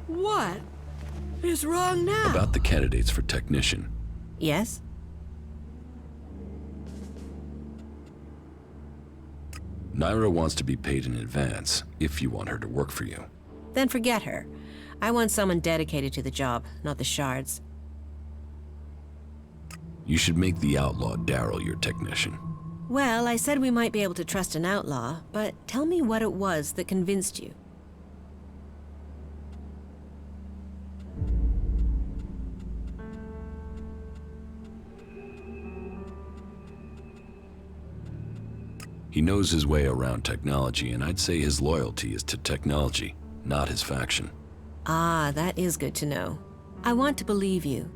What is wrong now? About the candidates for technician. Yes? Naira wants to be paid in advance, if you want her to work for you. Then forget her. I want someone dedicated to the job, not the shards. You should make the outlaw Daryl your technician. Well, I said we might be able to trust an outlaw, but tell me what it was that convinced you. He knows his way around technology, and I'd say his loyalty is to technology, not his faction. Ah, that is good to know. I want to believe you.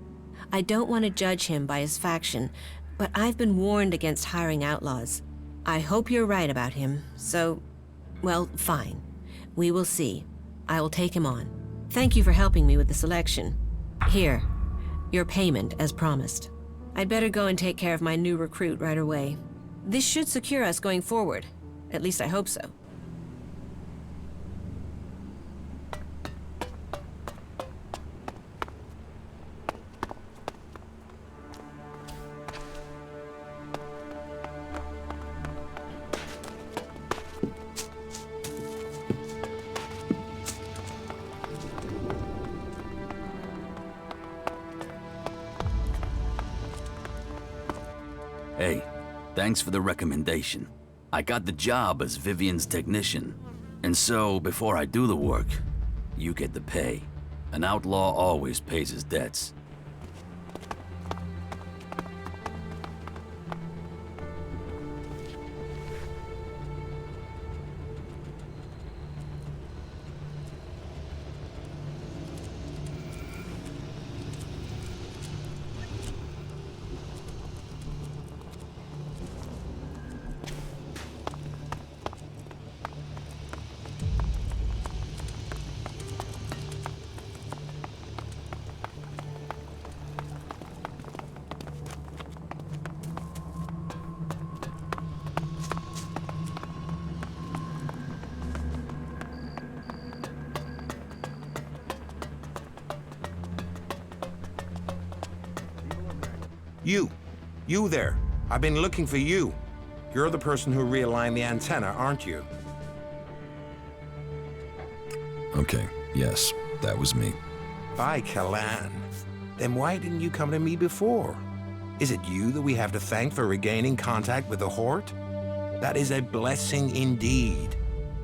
I don't want to judge him by his faction, but I've been warned against hiring outlaws. I hope you're right about him, so, well, fine. We will see. I will take him on. Thank you for helping me with the selection. Here, your payment as promised. I'd better go and take care of my new recruit right away. This should secure us going forward. At least I hope so. Hey, thanks for the recommendation. I got the job as Vivian's technician. And so, before I do the work, you get the pay. An outlaw always pays his debts. You there. I've been looking for you. You're the person who realigned the antenna, aren't you? Okay, yes, that was me. By Magalan. Then why didn't you come to me before? Is it you that we have to thank for regaining contact with the Horde? That is a blessing indeed.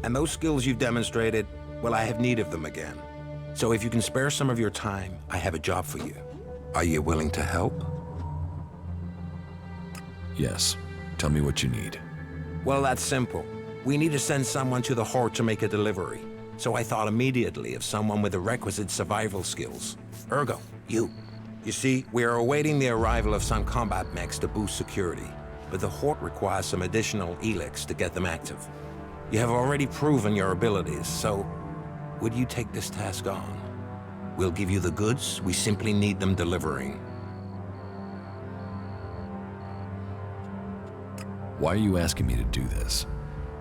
And those skills you've demonstrated, well, I have need of them again. So if you can spare some of your time, I have a job for you. Are you willing to help? Yes. Tell me what you need. Well, that's simple. We need to send someone to the Horde to make a delivery. So I thought immediately of someone with the requisite survival skills. Ergo, you. You see, we are awaiting the arrival of some combat mechs to boost security, but the Horde requires some additional ELEX to get them active. You have already proven your abilities, so would you take this task on? We'll give you the goods, we simply need them delivering. Why are you asking me to do this?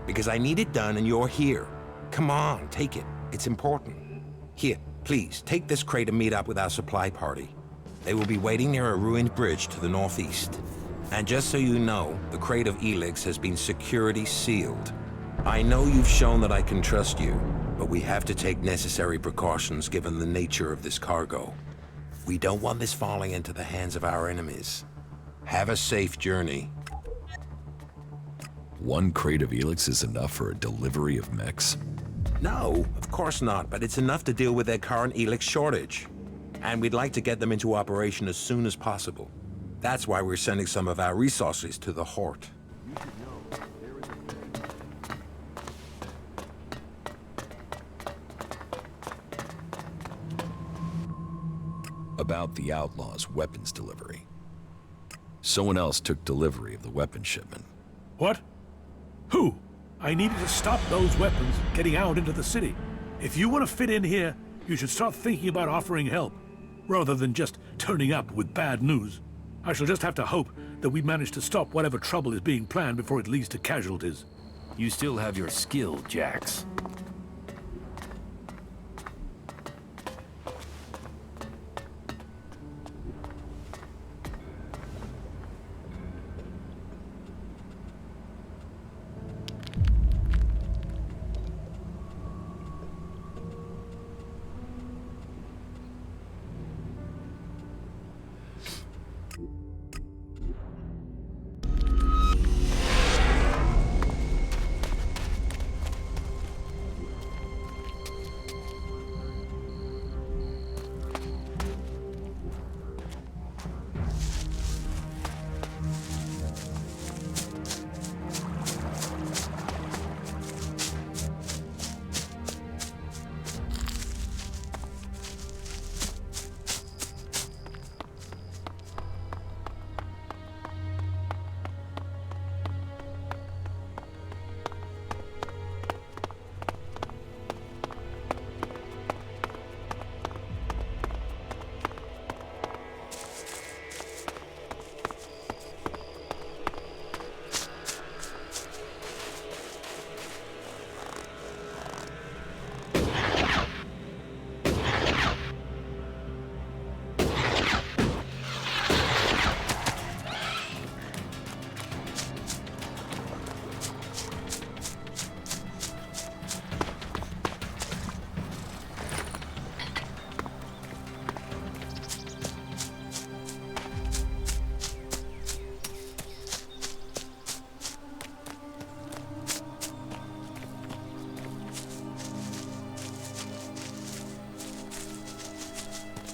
Because I need it done and you're here. Come on, take it. It's important. Here, please, take this crate and meet up with our supply party. They will be waiting near a ruined bridge to the northeast. And just so you know, the crate of ELEX has been security sealed. I know you've shown that I can trust you, but we have to take necessary precautions given the nature of this cargo. We don't want this falling into the hands of our enemies. Have a safe journey. One crate of ELEX is enough for a delivery of mechs? No, of course not, but it's enough to deal with their current ELEX shortage. And we'd like to get them into operation as soon as possible. That's why we're sending some of our resources to the Horde. About the Outlaw's weapons delivery. Someone else took delivery of the weapon shipment. What? Who? I needed to stop those weapons getting out into the city. If you want to fit in here, you should start thinking about offering help, rather than just turning up with bad news. I shall just have to hope that we manage to stop whatever trouble is being planned before it leads to casualties. You still have your skill, Jax.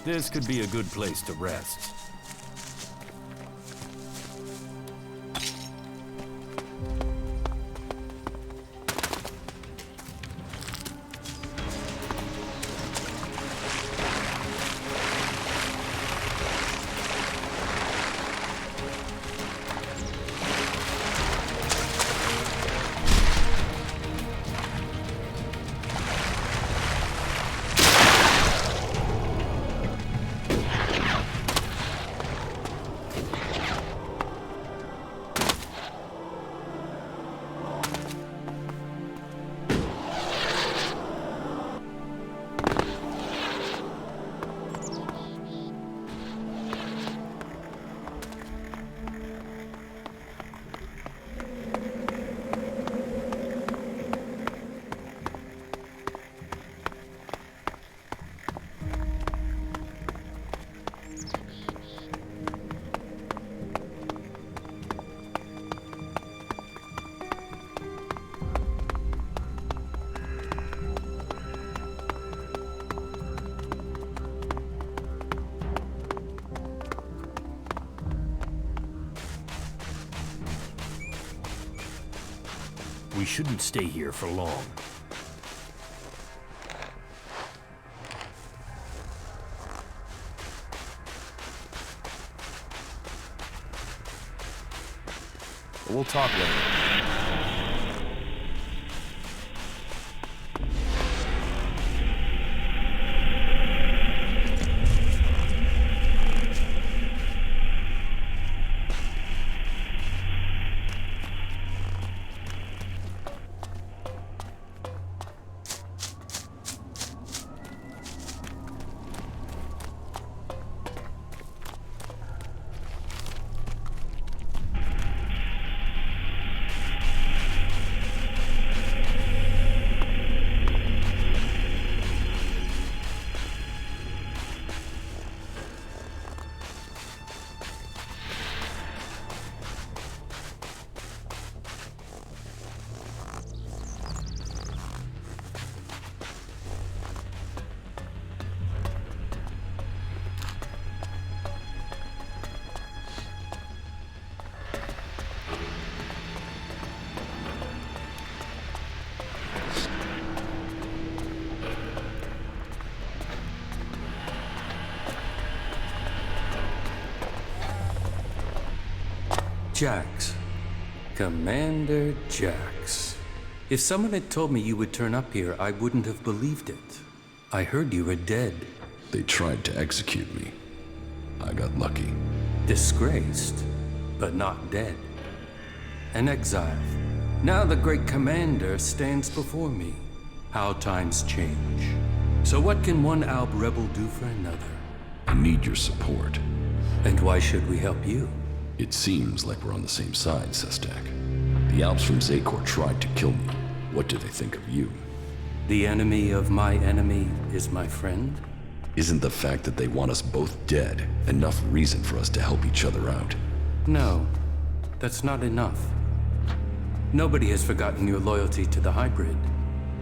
This could be a good place to rest. We shouldn't stay here for long. We'll talk later. Jax. Commander Jax. If someone had told me you would turn up here, I wouldn't have believed it. I heard you were dead. They tried to execute me. I got lucky. Disgraced, but not dead. An exile. Now the great commander stands before me. How times change. So what can one Alb rebel do for another? I need your support. And why should we help you? It seems like we're on the same side, Sestak. The Alps from Zakor tried to kill me. What do they think of you? The enemy of my enemy is my friend? Isn't the fact that they want us both dead enough reason for us to help each other out? No, that's not enough. Nobody has forgotten your loyalty to the hybrid.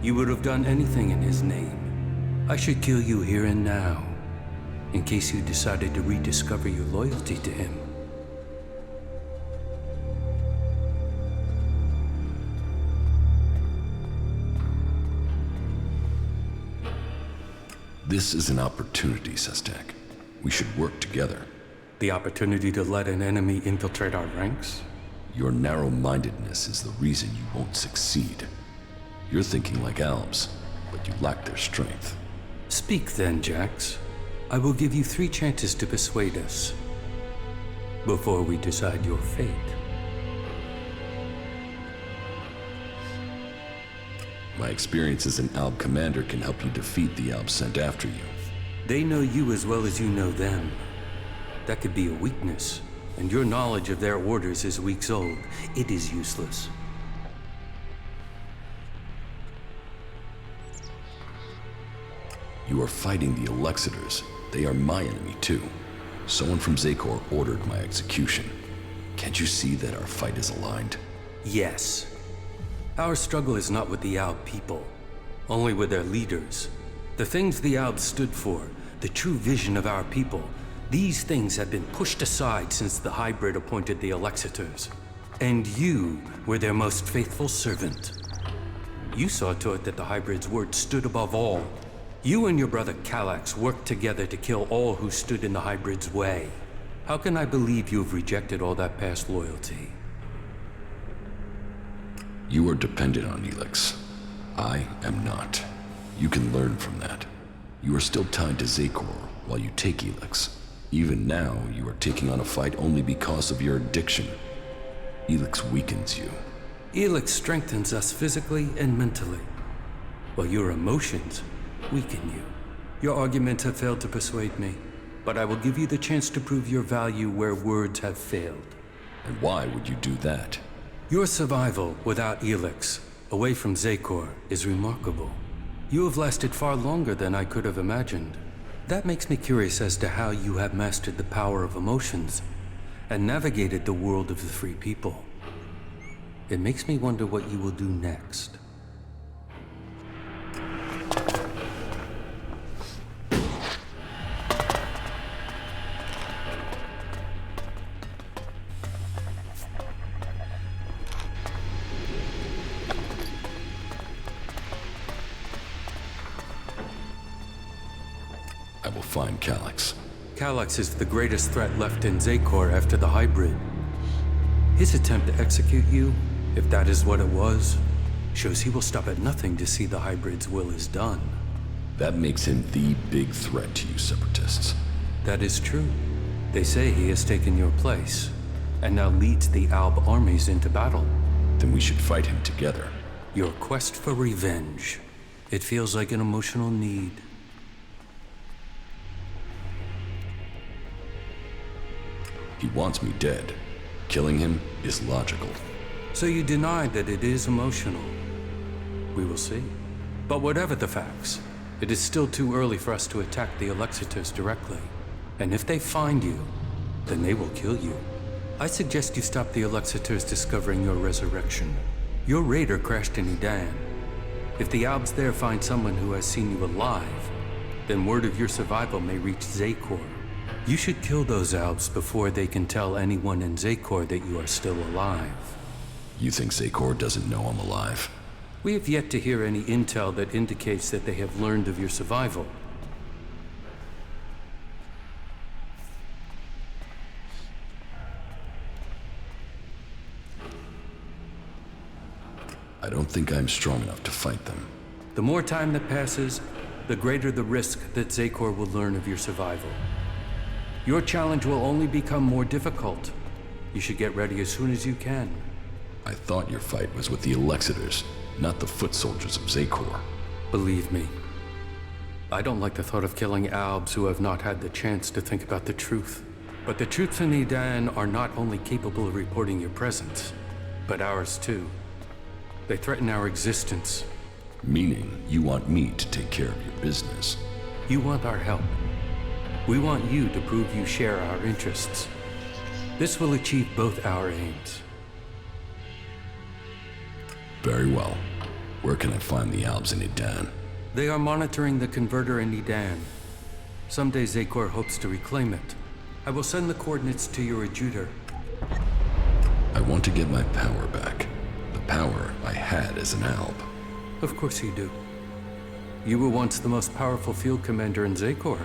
You would have done anything in his name. I should kill you here and now, in case you decided to rediscover your loyalty to him. This is an opportunity, Sestak. We should work together. The opportunity to let an enemy infiltrate our ranks? Your narrow-mindedness is the reason you won't succeed. You're thinking like Albs, but you lack their strength. Speak then, Jax. I will give you 3 chances to persuade us, before we decide your fate. My experience as an Alb commander can help you defeat the Albs sent after you. They know you as well as you know them. That could be a weakness, and your knowledge of their orders is weeks old. It is useless. You are fighting the Elexitors. They are my enemy too. Someone from Zakor ordered my execution. Can't you see that our fight is aligned? Yes. Our struggle is not with the Alb people, only with their leaders. The things the Albs stood for, the true vision of our people. These things have been pushed aside since the hybrid appointed the Elexitors. And you were their most faithful servant. You saw to it that the hybrid's word stood above all. You and your brother Kallax worked together to kill all who stood in the hybrid's way. How can I believe you have rejected all that past loyalty? You are dependent on ELEX. I am not. You can learn from that. You are still tied to Zakor while you take ELEX. Even now, you are taking on a fight only because of your addiction. ELEX weakens you. ELEX strengthens us physically and mentally, while your emotions weaken you. Your arguments have failed to persuade me, but I will give you the chance to prove your value where words have failed. And why would you do that? Your survival without ELEX, away from Zakor, is remarkable. You have lasted far longer than I could have imagined. That makes me curious as to how you have mastered the power of emotions and navigated the world of the free people. It makes me wonder what you will do next. I will find Kallax. Kallax is the greatest threat left in Zakor after the hybrid. His attempt to execute you, if that is what it was, shows he will stop at nothing to see the hybrid's will is done. That makes him the big threat to you separatists. That is true. They say he has taken your place, and now leads the Alb armies into battle. Then we should fight him together. Your quest for revenge. It feels like an emotional need. He wants me dead. Killing him is logical. So you deny that it is emotional? We will see. But whatever the facts, it is still too early for us to attack the Elexitors directly. And if they find you, then they will kill you. I suggest you stop the Elexitors discovering your resurrection. Your raider crashed in Edan. If the Albs there find someone who has seen you alive, then word of your survival may reach Zakor. You should kill those Albs before they can tell anyone in Zakor that you are still alive. You think Zakor doesn't know I'm alive? We have yet to hear any intel that indicates that they have learned of your survival. I don't think I'm strong enough to fight them. The more time that passes, the greater the risk that Zakor will learn of your survival. Your challenge will only become more difficult. You should get ready as soon as you can. I thought your fight was with the Elexitors, not the foot soldiers of Zakor. Believe me, I don't like the thought of killing Albs who have not had the chance to think about the truth. But the troops in Edan are not only capable of reporting your presence, but ours too. They threaten our existence. Meaning, you want me to take care of your business. You want our help. We want you to prove you share our interests. This will achieve both our aims. Very well. Where can I find the Albs in Edan? They are monitoring the converter in Edan. Someday Zakor hopes to reclaim it. I will send the coordinates to your adjutor. I want to get my power back. The power I had as an Alb. Of course you do. You were once the most powerful field commander in Zakor.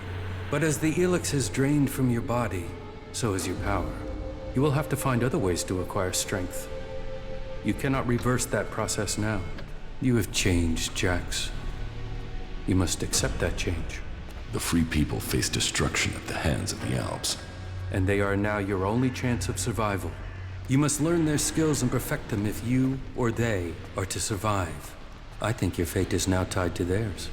But as the ELEX has drained from your body, so has your power. You will have to find other ways to acquire strength. You cannot reverse that process now. You have changed, Jax. You must accept that change. The free people face destruction at the hands of the Albs. And they are now your only chance of survival. You must learn their skills and perfect them if you or they are to survive. I think your fate is now tied to theirs.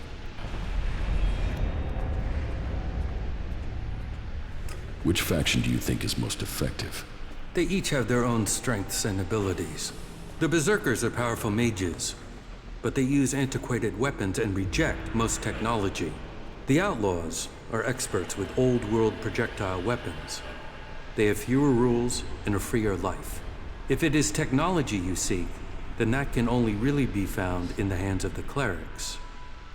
Which faction do you think is most effective? They each have their own strengths and abilities. The Berserkers are powerful mages, but they use antiquated weapons and reject most technology. The Outlaws are experts with old-world projectile weapons. They have fewer rules and a freer life. If it is technology you seek, then that can only really be found in the hands of the clerics.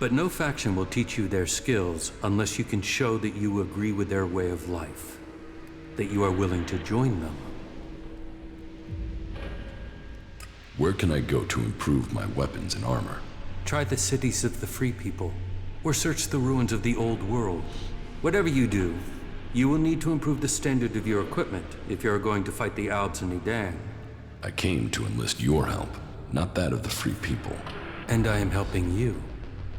But no faction will teach you their skills unless you can show that you agree with their way of life, that you are willing to join them. Where can I go to improve my weapons and armor? Try the cities of the free people, or search the ruins of the old world. Whatever you do, you will need to improve the standard of your equipment if you are going to fight the Albs and Edan. I came to enlist your help, not that of the free people. And I am helping you.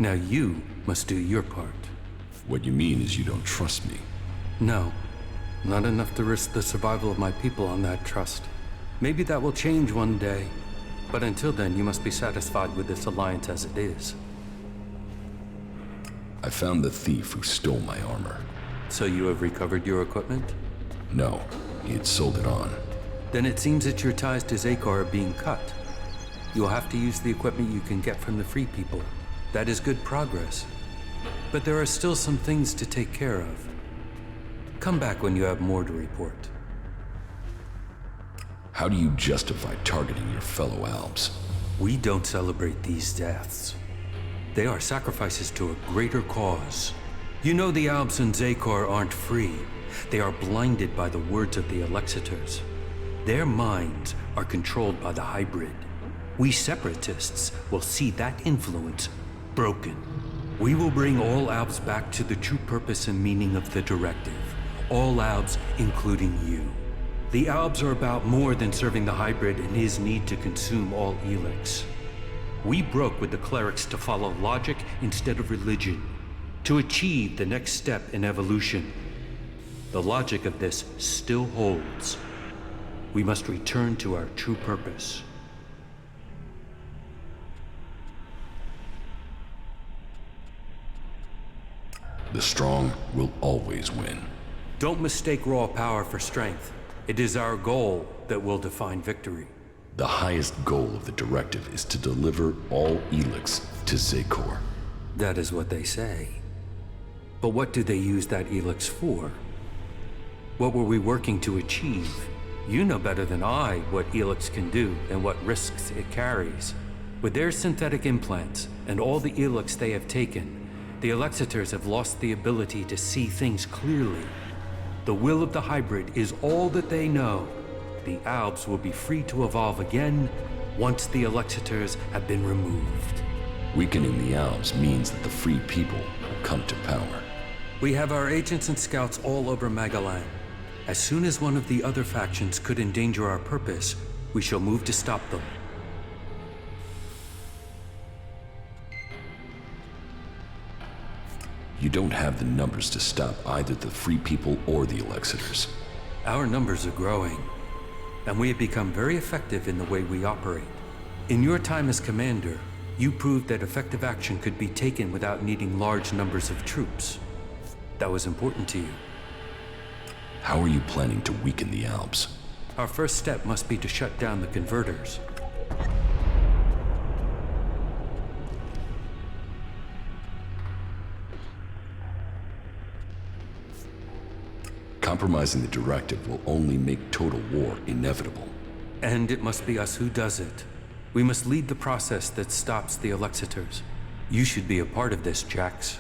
Now you must do your part. What you mean is you don't trust me? No, not enough to risk the survival of my people on that trust. Maybe that will change one day, but until then you must be satisfied with this alliance as it is. I found the thief who stole my armor. So you have recovered your equipment? No, he had sold it on. Then it seems that your ties to Zakor are being cut. You will have to use the equipment you can get from the free people. That is good progress. But there are still some things to take care of. Come back when you have more to report. How do you justify targeting your fellow Albs? We don't celebrate these deaths. They are sacrifices to a greater cause. You know the Albs and Zakor aren't free. They are blinded by the words of the Elexitors. Their minds are controlled by the hybrid. We separatists will see that influence broken. We will bring all Albs back to the true purpose and meaning of the directive. All Albs, including you. The Albs are about more than serving the hybrid and his need to consume all ELEX. We broke with the clerics to follow logic instead of religion, to achieve the next step in evolution. The logic of this still holds. We must return to our true purpose. The strong will always win. Don't mistake raw power for strength. It is our goal that will define victory. The highest goal of the directive is to deliver all ELEX to Zakor. That is what they say. But what do they use that ELEX for? What were we working to achieve? You know better than I what ELEX can do and what risks it carries. With their synthetic implants and all the ELEX they have taken, the Elexitors have lost the ability to see things clearly. The will of the hybrid is all that they know. The Albs will be free to evolve again once the Elexitors have been removed. Weakening the Albs means that the free people will come to power. We have our agents and scouts all over Magalan. As soon as one of the other factions could endanger our purpose, we shall move to stop them. You don't have the numbers to stop either the free people or the Elexitors. Our numbers are growing, and we have become very effective in the way we operate. In your time as commander, you proved that effective action could be taken without needing large numbers of troops. That was important to you. How are you planning to weaken the Albs? Our first step must be to shut down the converters. Compromising the directive will only make total war inevitable. And it must be us who does it. We must lead the process that stops the Elexitors. You should be a part of this, Jax.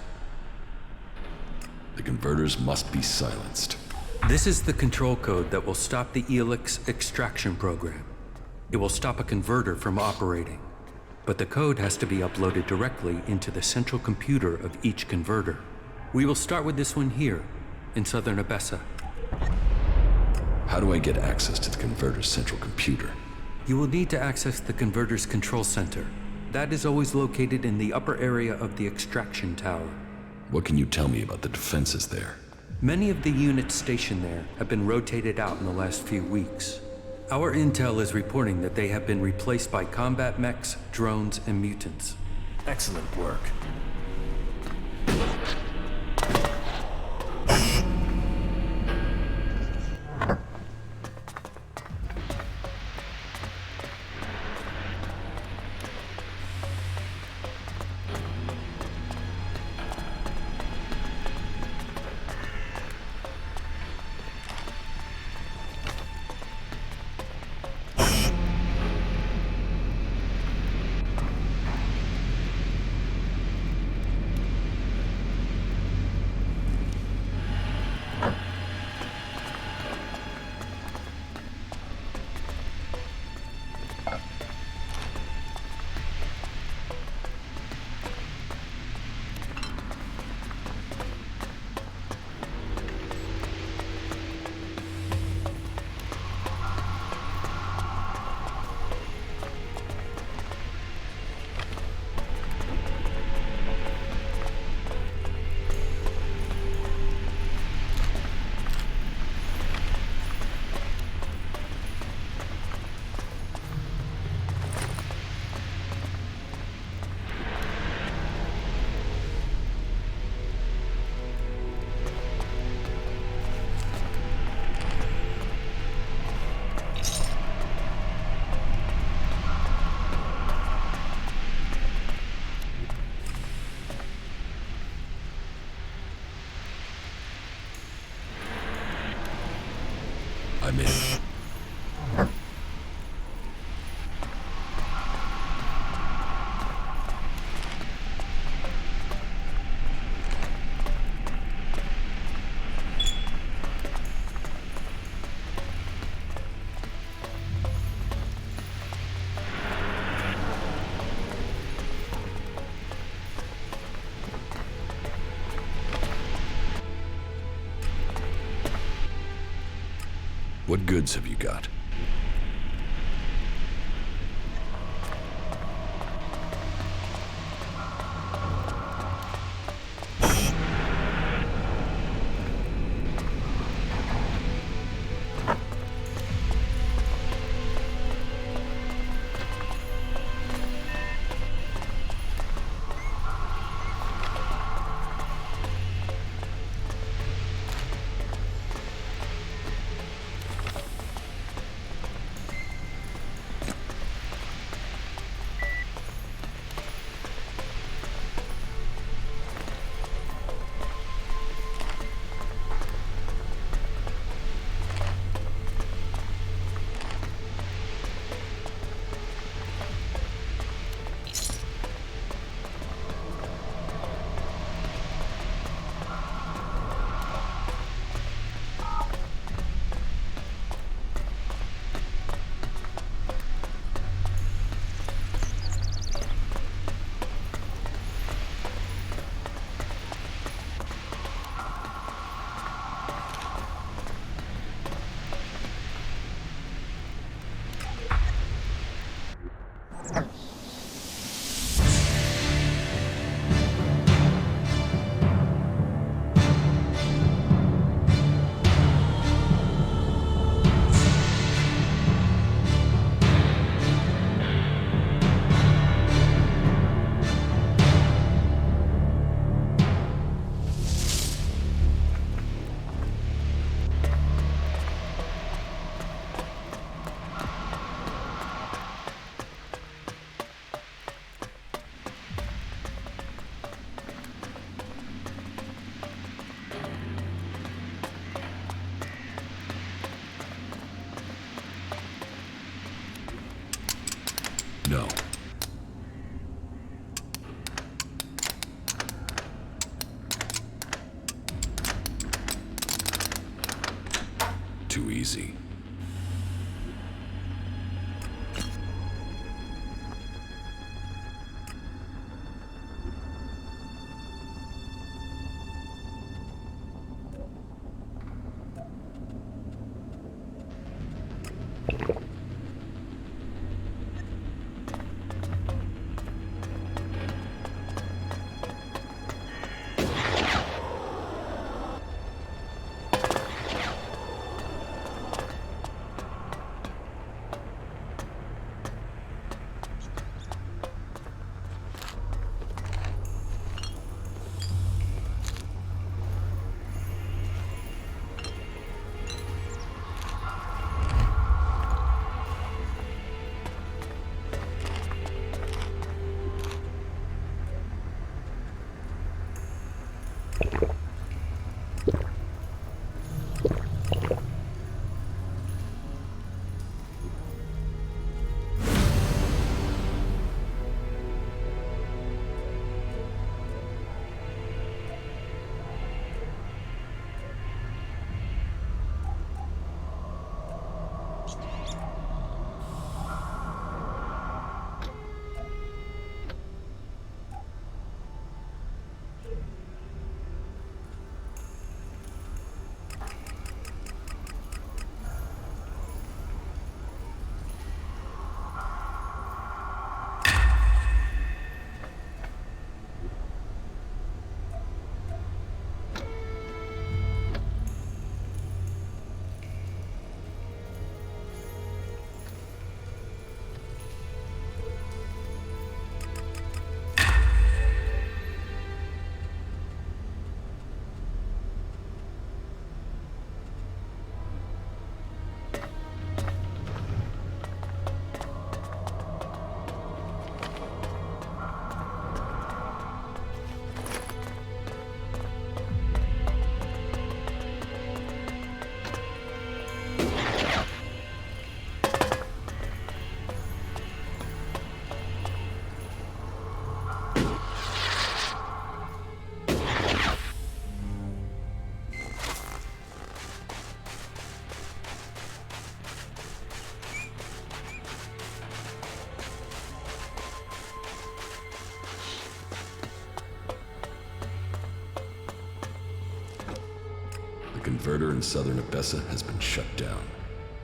The converters must be silenced. This is the control code that will stop the ELEX extraction program. It will stop a converter from operating. But the code has to be uploaded directly into the central computer of each converter. We will start with this one here, in southern Abessa. How do I get access to the converter's central computer? You will need to access the converter's control center. That is always located in the upper area of the extraction tower. What can you tell me about the defenses there? Many of the units stationed there have been rotated out in the last few weeks. Our intel is reporting that they have been replaced by combat mechs, drones, and mutants. Excellent work. I'm in. What goods have you got? No. Too easy. The converter in southern Abessa has been shut down.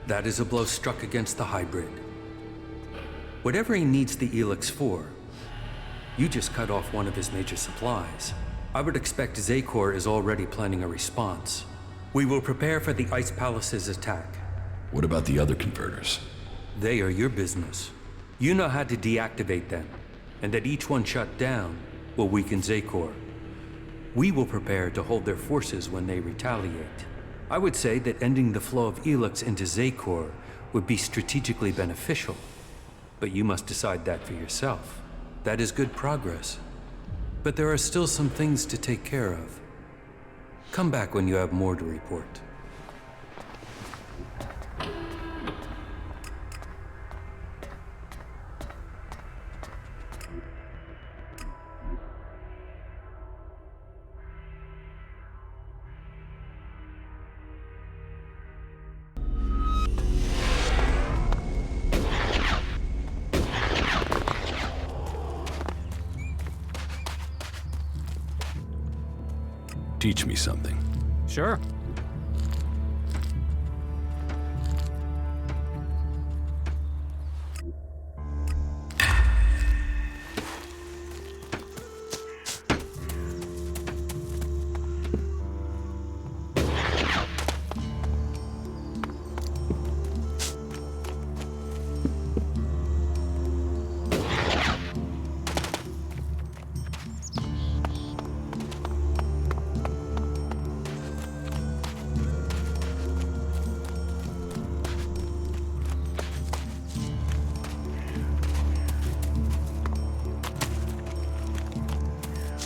That is a blow struck against the hybrid. Whatever he needs the ELEX for, you just cut off one of his major supplies. I would expect Zakor is already planning a response. We will prepare for the Ice Palace's attack. What about the other converters? They are your business. You know how to deactivate them, and that each one shut down will weaken Zakor. We will prepare to hold their forces when they retaliate. I would say that ending the flow of ELEX into Zakor would be strategically beneficial, but you must decide that for yourself. That is good progress, but there are still some things to take care of. Come back when you have more to report. Teach me something. Sure.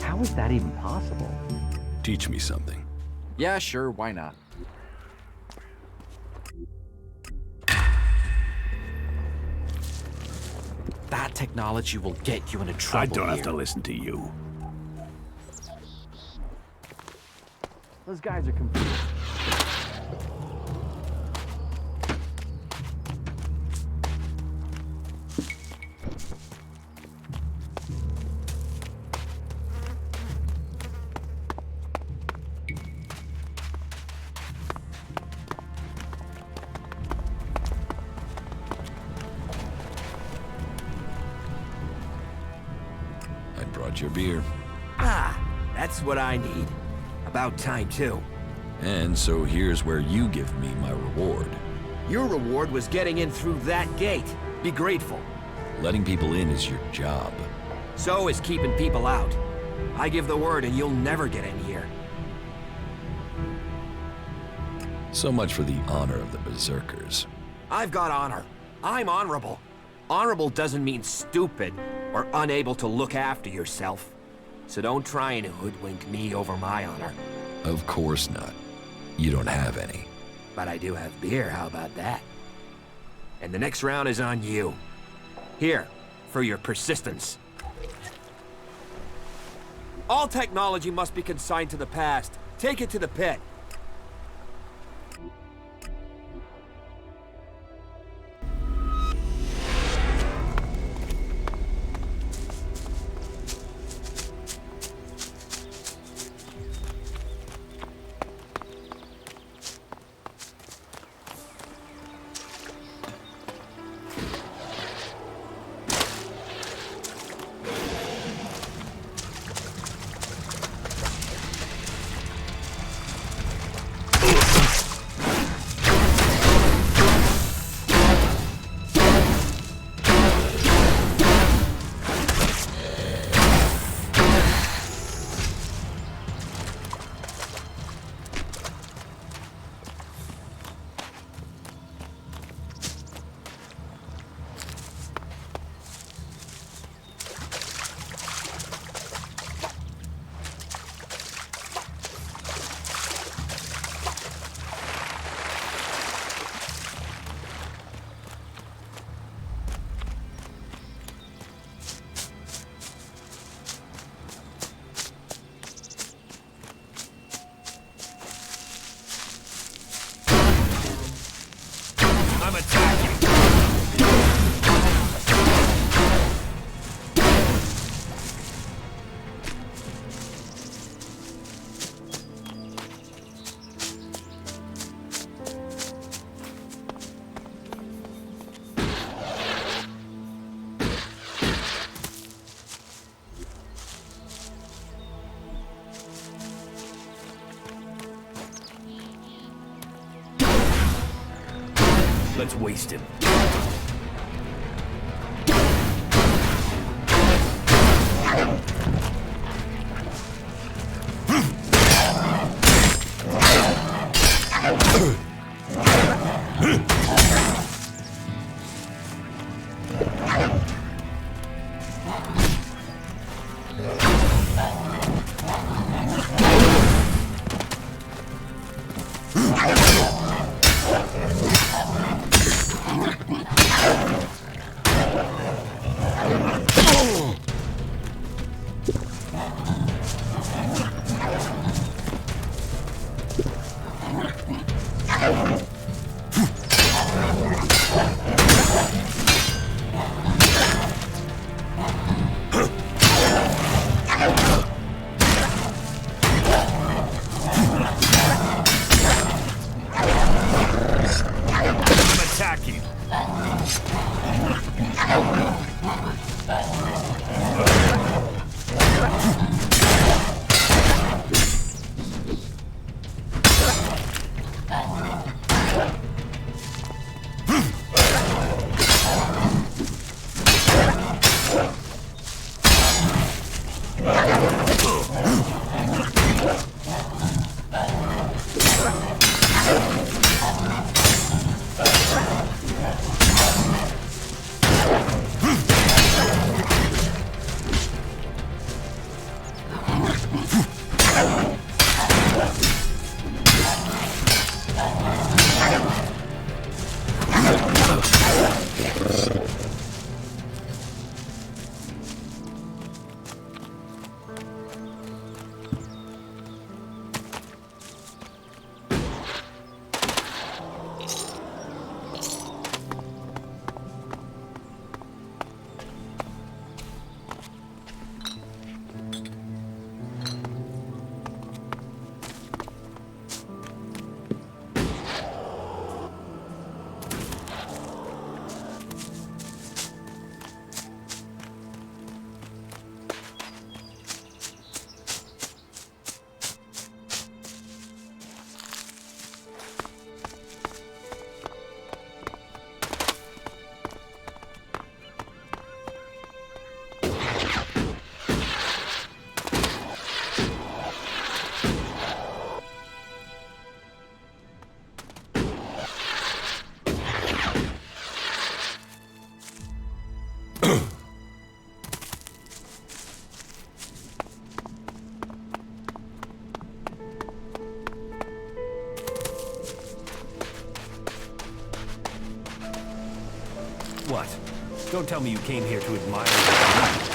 How is that even possible? Teach me something. Yeah, sure, why not? That technology will get you into trouble. I don't have to listen to you. Those guys are confused. Your beer. Ah, that's what I need. About time, too. And so here's where you give me my reward. Your reward was getting in through that gate. Be grateful. Letting people in is your job. So is keeping people out. I give the word and you'll never get in here. So much for the honor of the Berserkers. I've got honor. I'm honorable. Honorable doesn't mean stupid or unable to look after yourself. So don't try and hoodwink me over my honor. Of course not. You don't have any. But I do have beer, how about that? And the next round is on you. Here, for your persistence. All technology must be consigned to the past. Take it to the pit. I'm attacking. Let's waste him. What? Don't tell me you came here to admire the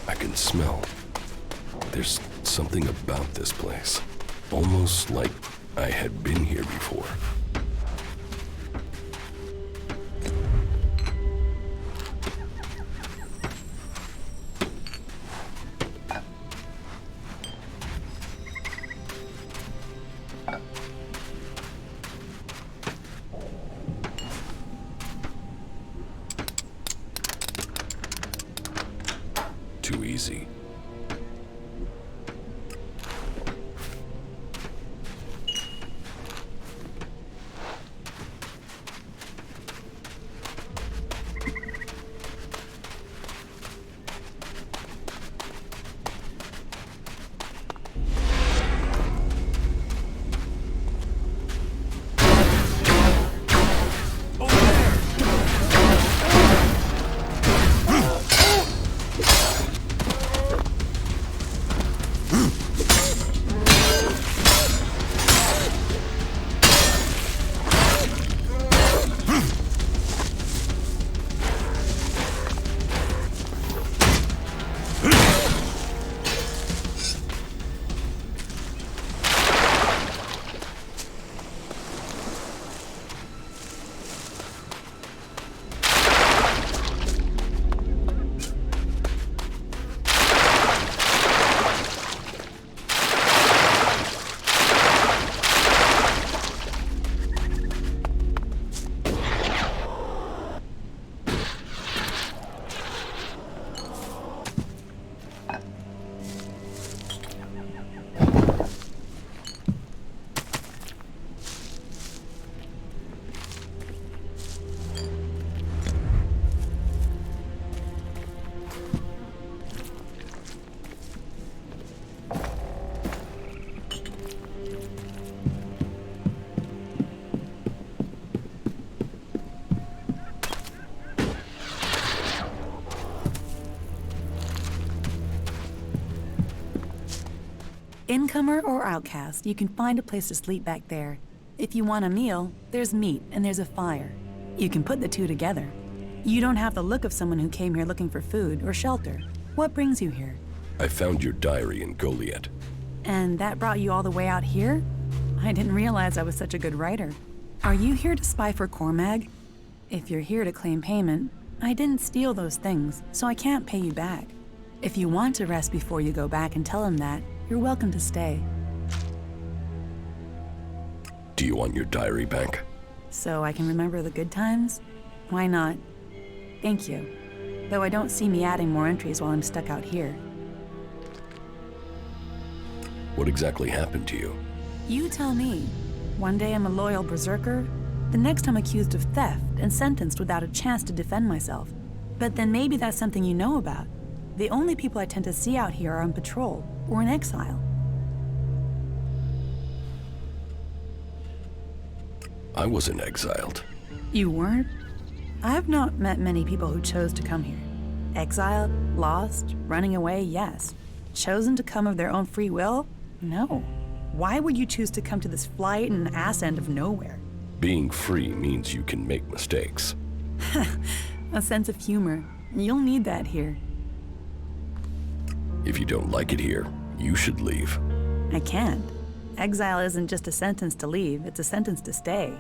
I can smell. There's something about this place. Almost like I had been here before. Too easy. Incomer or outcast, you can find a place to sleep back there. If you want a meal, there's meat and there's a fire. You can put the two together. You don't have the look of someone who came here looking for food or shelter. What brings you here? I found your diary in Goliath. And that brought you all the way out here? I didn't realize I was such a good writer. Are you here to spy for Cormag? If you're here to claim payment, I didn't steal those things, so I can't pay you back. If you want to rest before you go back and tell him that, you're welcome to stay. Do you want your diary back? So I can remember the good times? Why not? Thank you. Though I don't see me adding more entries while I'm stuck out here. What exactly happened to you? You tell me. One day I'm a loyal berserker, the next I'm accused of theft and sentenced without a chance to defend myself. But then maybe that's something you know about. The only people I tend to see out here are on patrol or in exile. I wasn't exiled. You weren't? I've not met many people who chose to come here. Exiled, lost, running away, yes. Chosen to come of their own free will? No. Why would you choose to come to this flight and ass end of nowhere? Being free means you can make mistakes. A sense of humor. You'll need that here. If you don't like it here, you should leave. I can't. Exile isn't just a sentence to leave, it's a sentence to stay.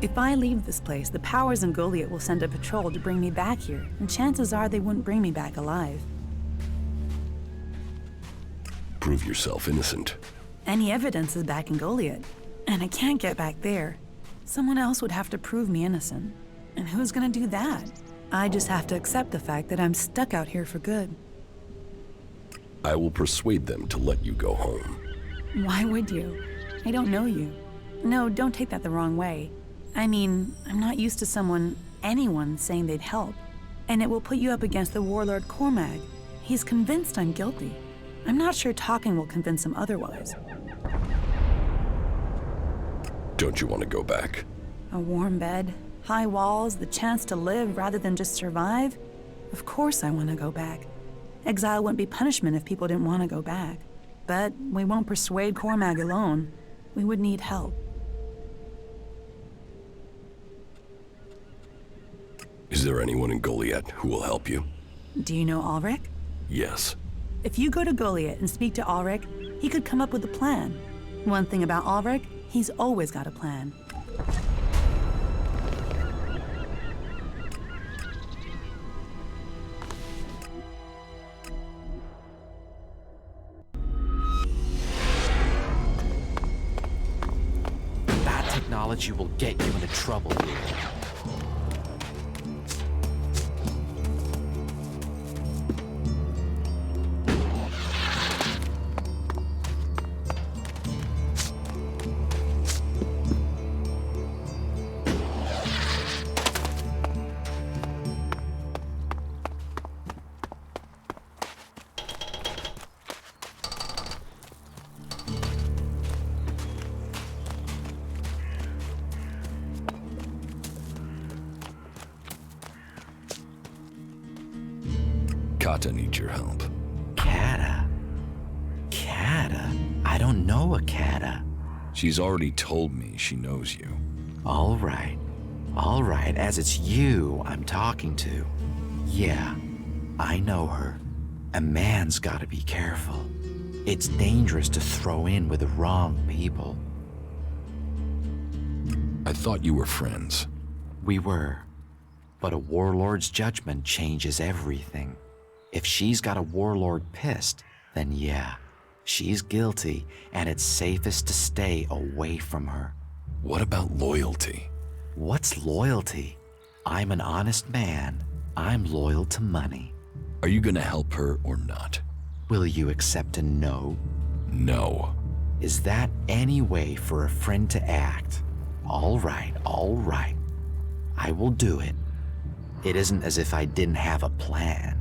If I leave this place, the powers in Goliath will send a patrol to bring me back here, and chances are they wouldn't bring me back alive. Prove yourself innocent. Any evidence is back in Goliath, and I can't get back there. Someone else would have to prove me innocent. And who's gonna do that? I just have to accept the fact that I'm stuck out here for good. I will persuade them to let you go home. Why would you? I don't know you. No, don't take that the wrong way. I mean, I'm not used to anyone saying they'd help. And it will put you up against the warlord Cormag. He's convinced I'm guilty. I'm not sure talking will convince him otherwise. Don't you want to go back? A warm bed, high walls, the chance to live rather than just survive? Of course I want to go back. Exile wouldn't be punishment if people didn't want to go back. But we won't persuade Cormag alone. We would need help. Is there anyone in Goliath who will help you? Do you know Ulrich? Yes. If you go to Goliath and speak to Ulrich, he could come up with a plan. One thing about Ulrich, he's always got a plan. That technology will get you into trouble here. Kata needs your help. Kata? Kata? I don't know a Kata. She's already told me she knows you. All right, as it's you I'm talking to. Yeah, I know her. A man's gotta be careful. It's dangerous to throw in with the wrong people. I thought you were friends. We were, but a warlord's judgment changes everything. If she's got a warlord pissed, then yeah, she's guilty, and it's safest to stay away from her. What about loyalty? What's loyalty? I'm an honest man. I'm loyal to money. Are you gonna help her or not? Will you accept a no? No. Is that any way for a friend to act? All right. I will do it. It isn't as if I didn't have a plan.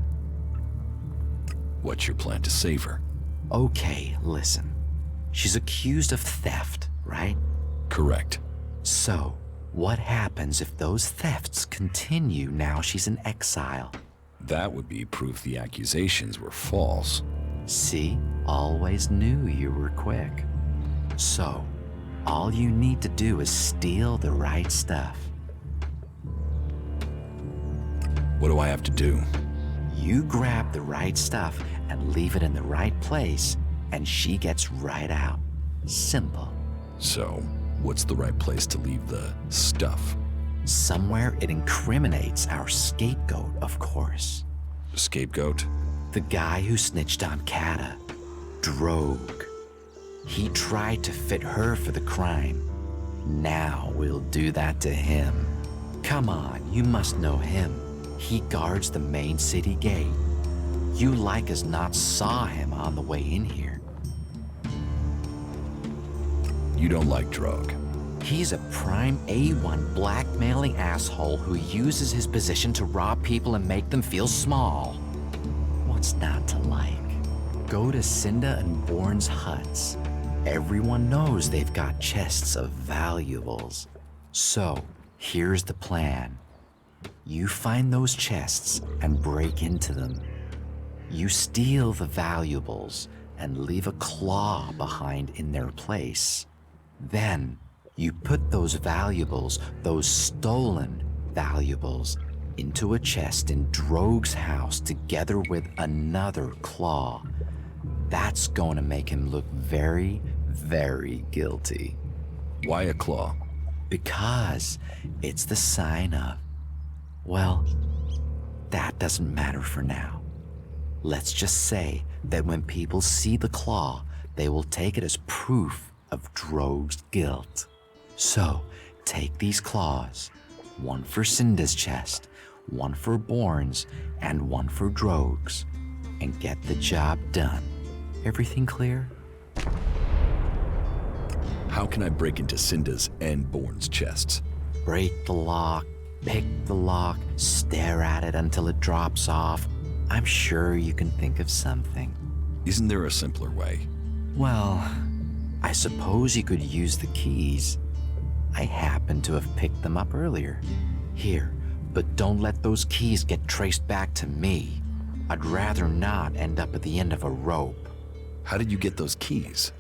What's your plan to save her? Okay, listen. She's accused of theft, right? Correct. So, what happens if those thefts continue now she's in exile? That would be proof the accusations were false. See? always knew you were quick. So, all you need to do is steal the right stuff. What do I have to do? You grab the right stuff and leave it in the right place, and she gets right out. Simple. So, what's the right place to leave the stuff? Somewhere it incriminates our scapegoat, of course. Scapegoat? The guy who snitched on Kata. Drogue. He tried to fit her for the crime. Now we'll do that to him. Come on, you must know him. He guards the main city gate. You like as not saw him on the way in here. You don't like Drogue. He's a prime A1 blackmailing asshole who uses his position to rob people and make them feel small. What's not to like? Go to Cinda and Bourne's huts. Everyone knows they've got chests of valuables. So, here's the plan. You find those chests and break into them. You steal the valuables and leave a claw behind in their place. Then, you put those valuables, those stolen valuables, into a chest in Drogue's house together with another claw. That's going to make him look very, very guilty. Why a claw? Because it's the sign of, well, that doesn't matter for now. Let's just say that when people see the claw, they will take it as proof of Drogue's guilt. So, take these claws, one for Cinda's chest, one for Bourne's, and one for Drogue's, and get the job done. Everything clear? How can I break into Cinda's and Bourne's chests? Break the lock, pick the lock, stare at it until it drops off. I'm sure you can think of something. Isn't there a simpler way? Well, I suppose you could use the keys. I happen to have picked them up earlier. Here, but don't let those keys get traced back to me. I'd rather not end up at the end of a rope. How did you get those keys?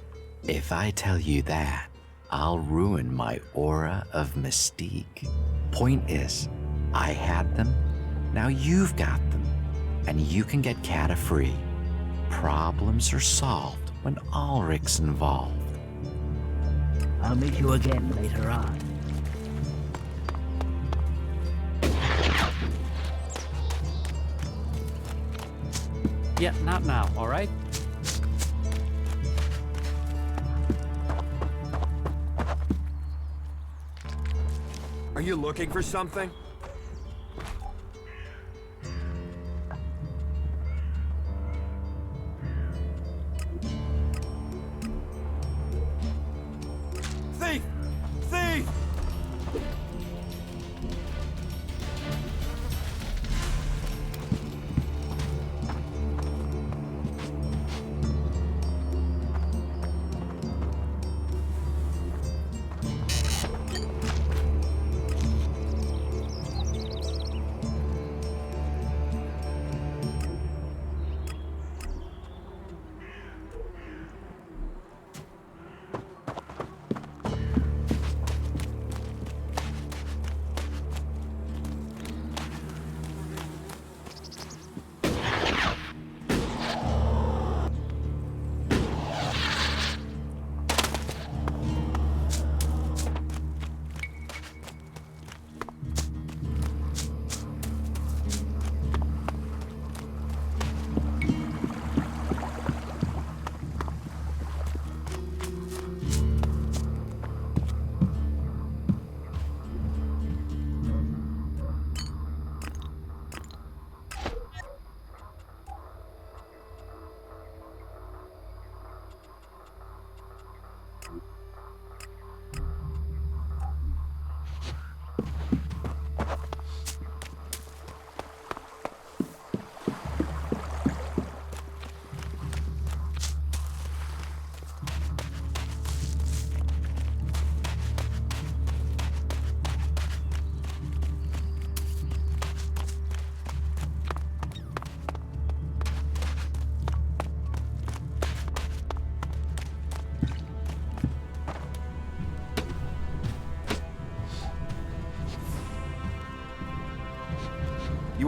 If I tell you that, I'll ruin my aura of mystique. Point is, I had them, now you've got them, and you can get Kata free. Problems are solved when Ulrich's involved. I'll meet you again later on. Yeah, not now, all right? Are you looking for something? Thief! Thief!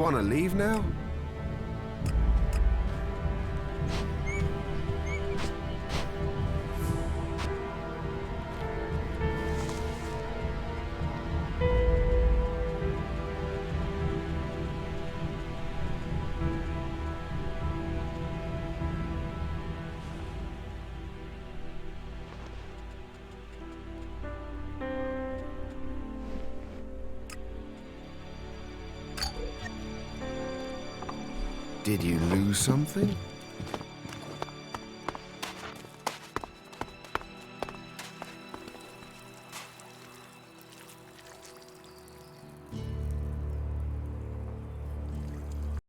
You want to leave now? Did you lose something?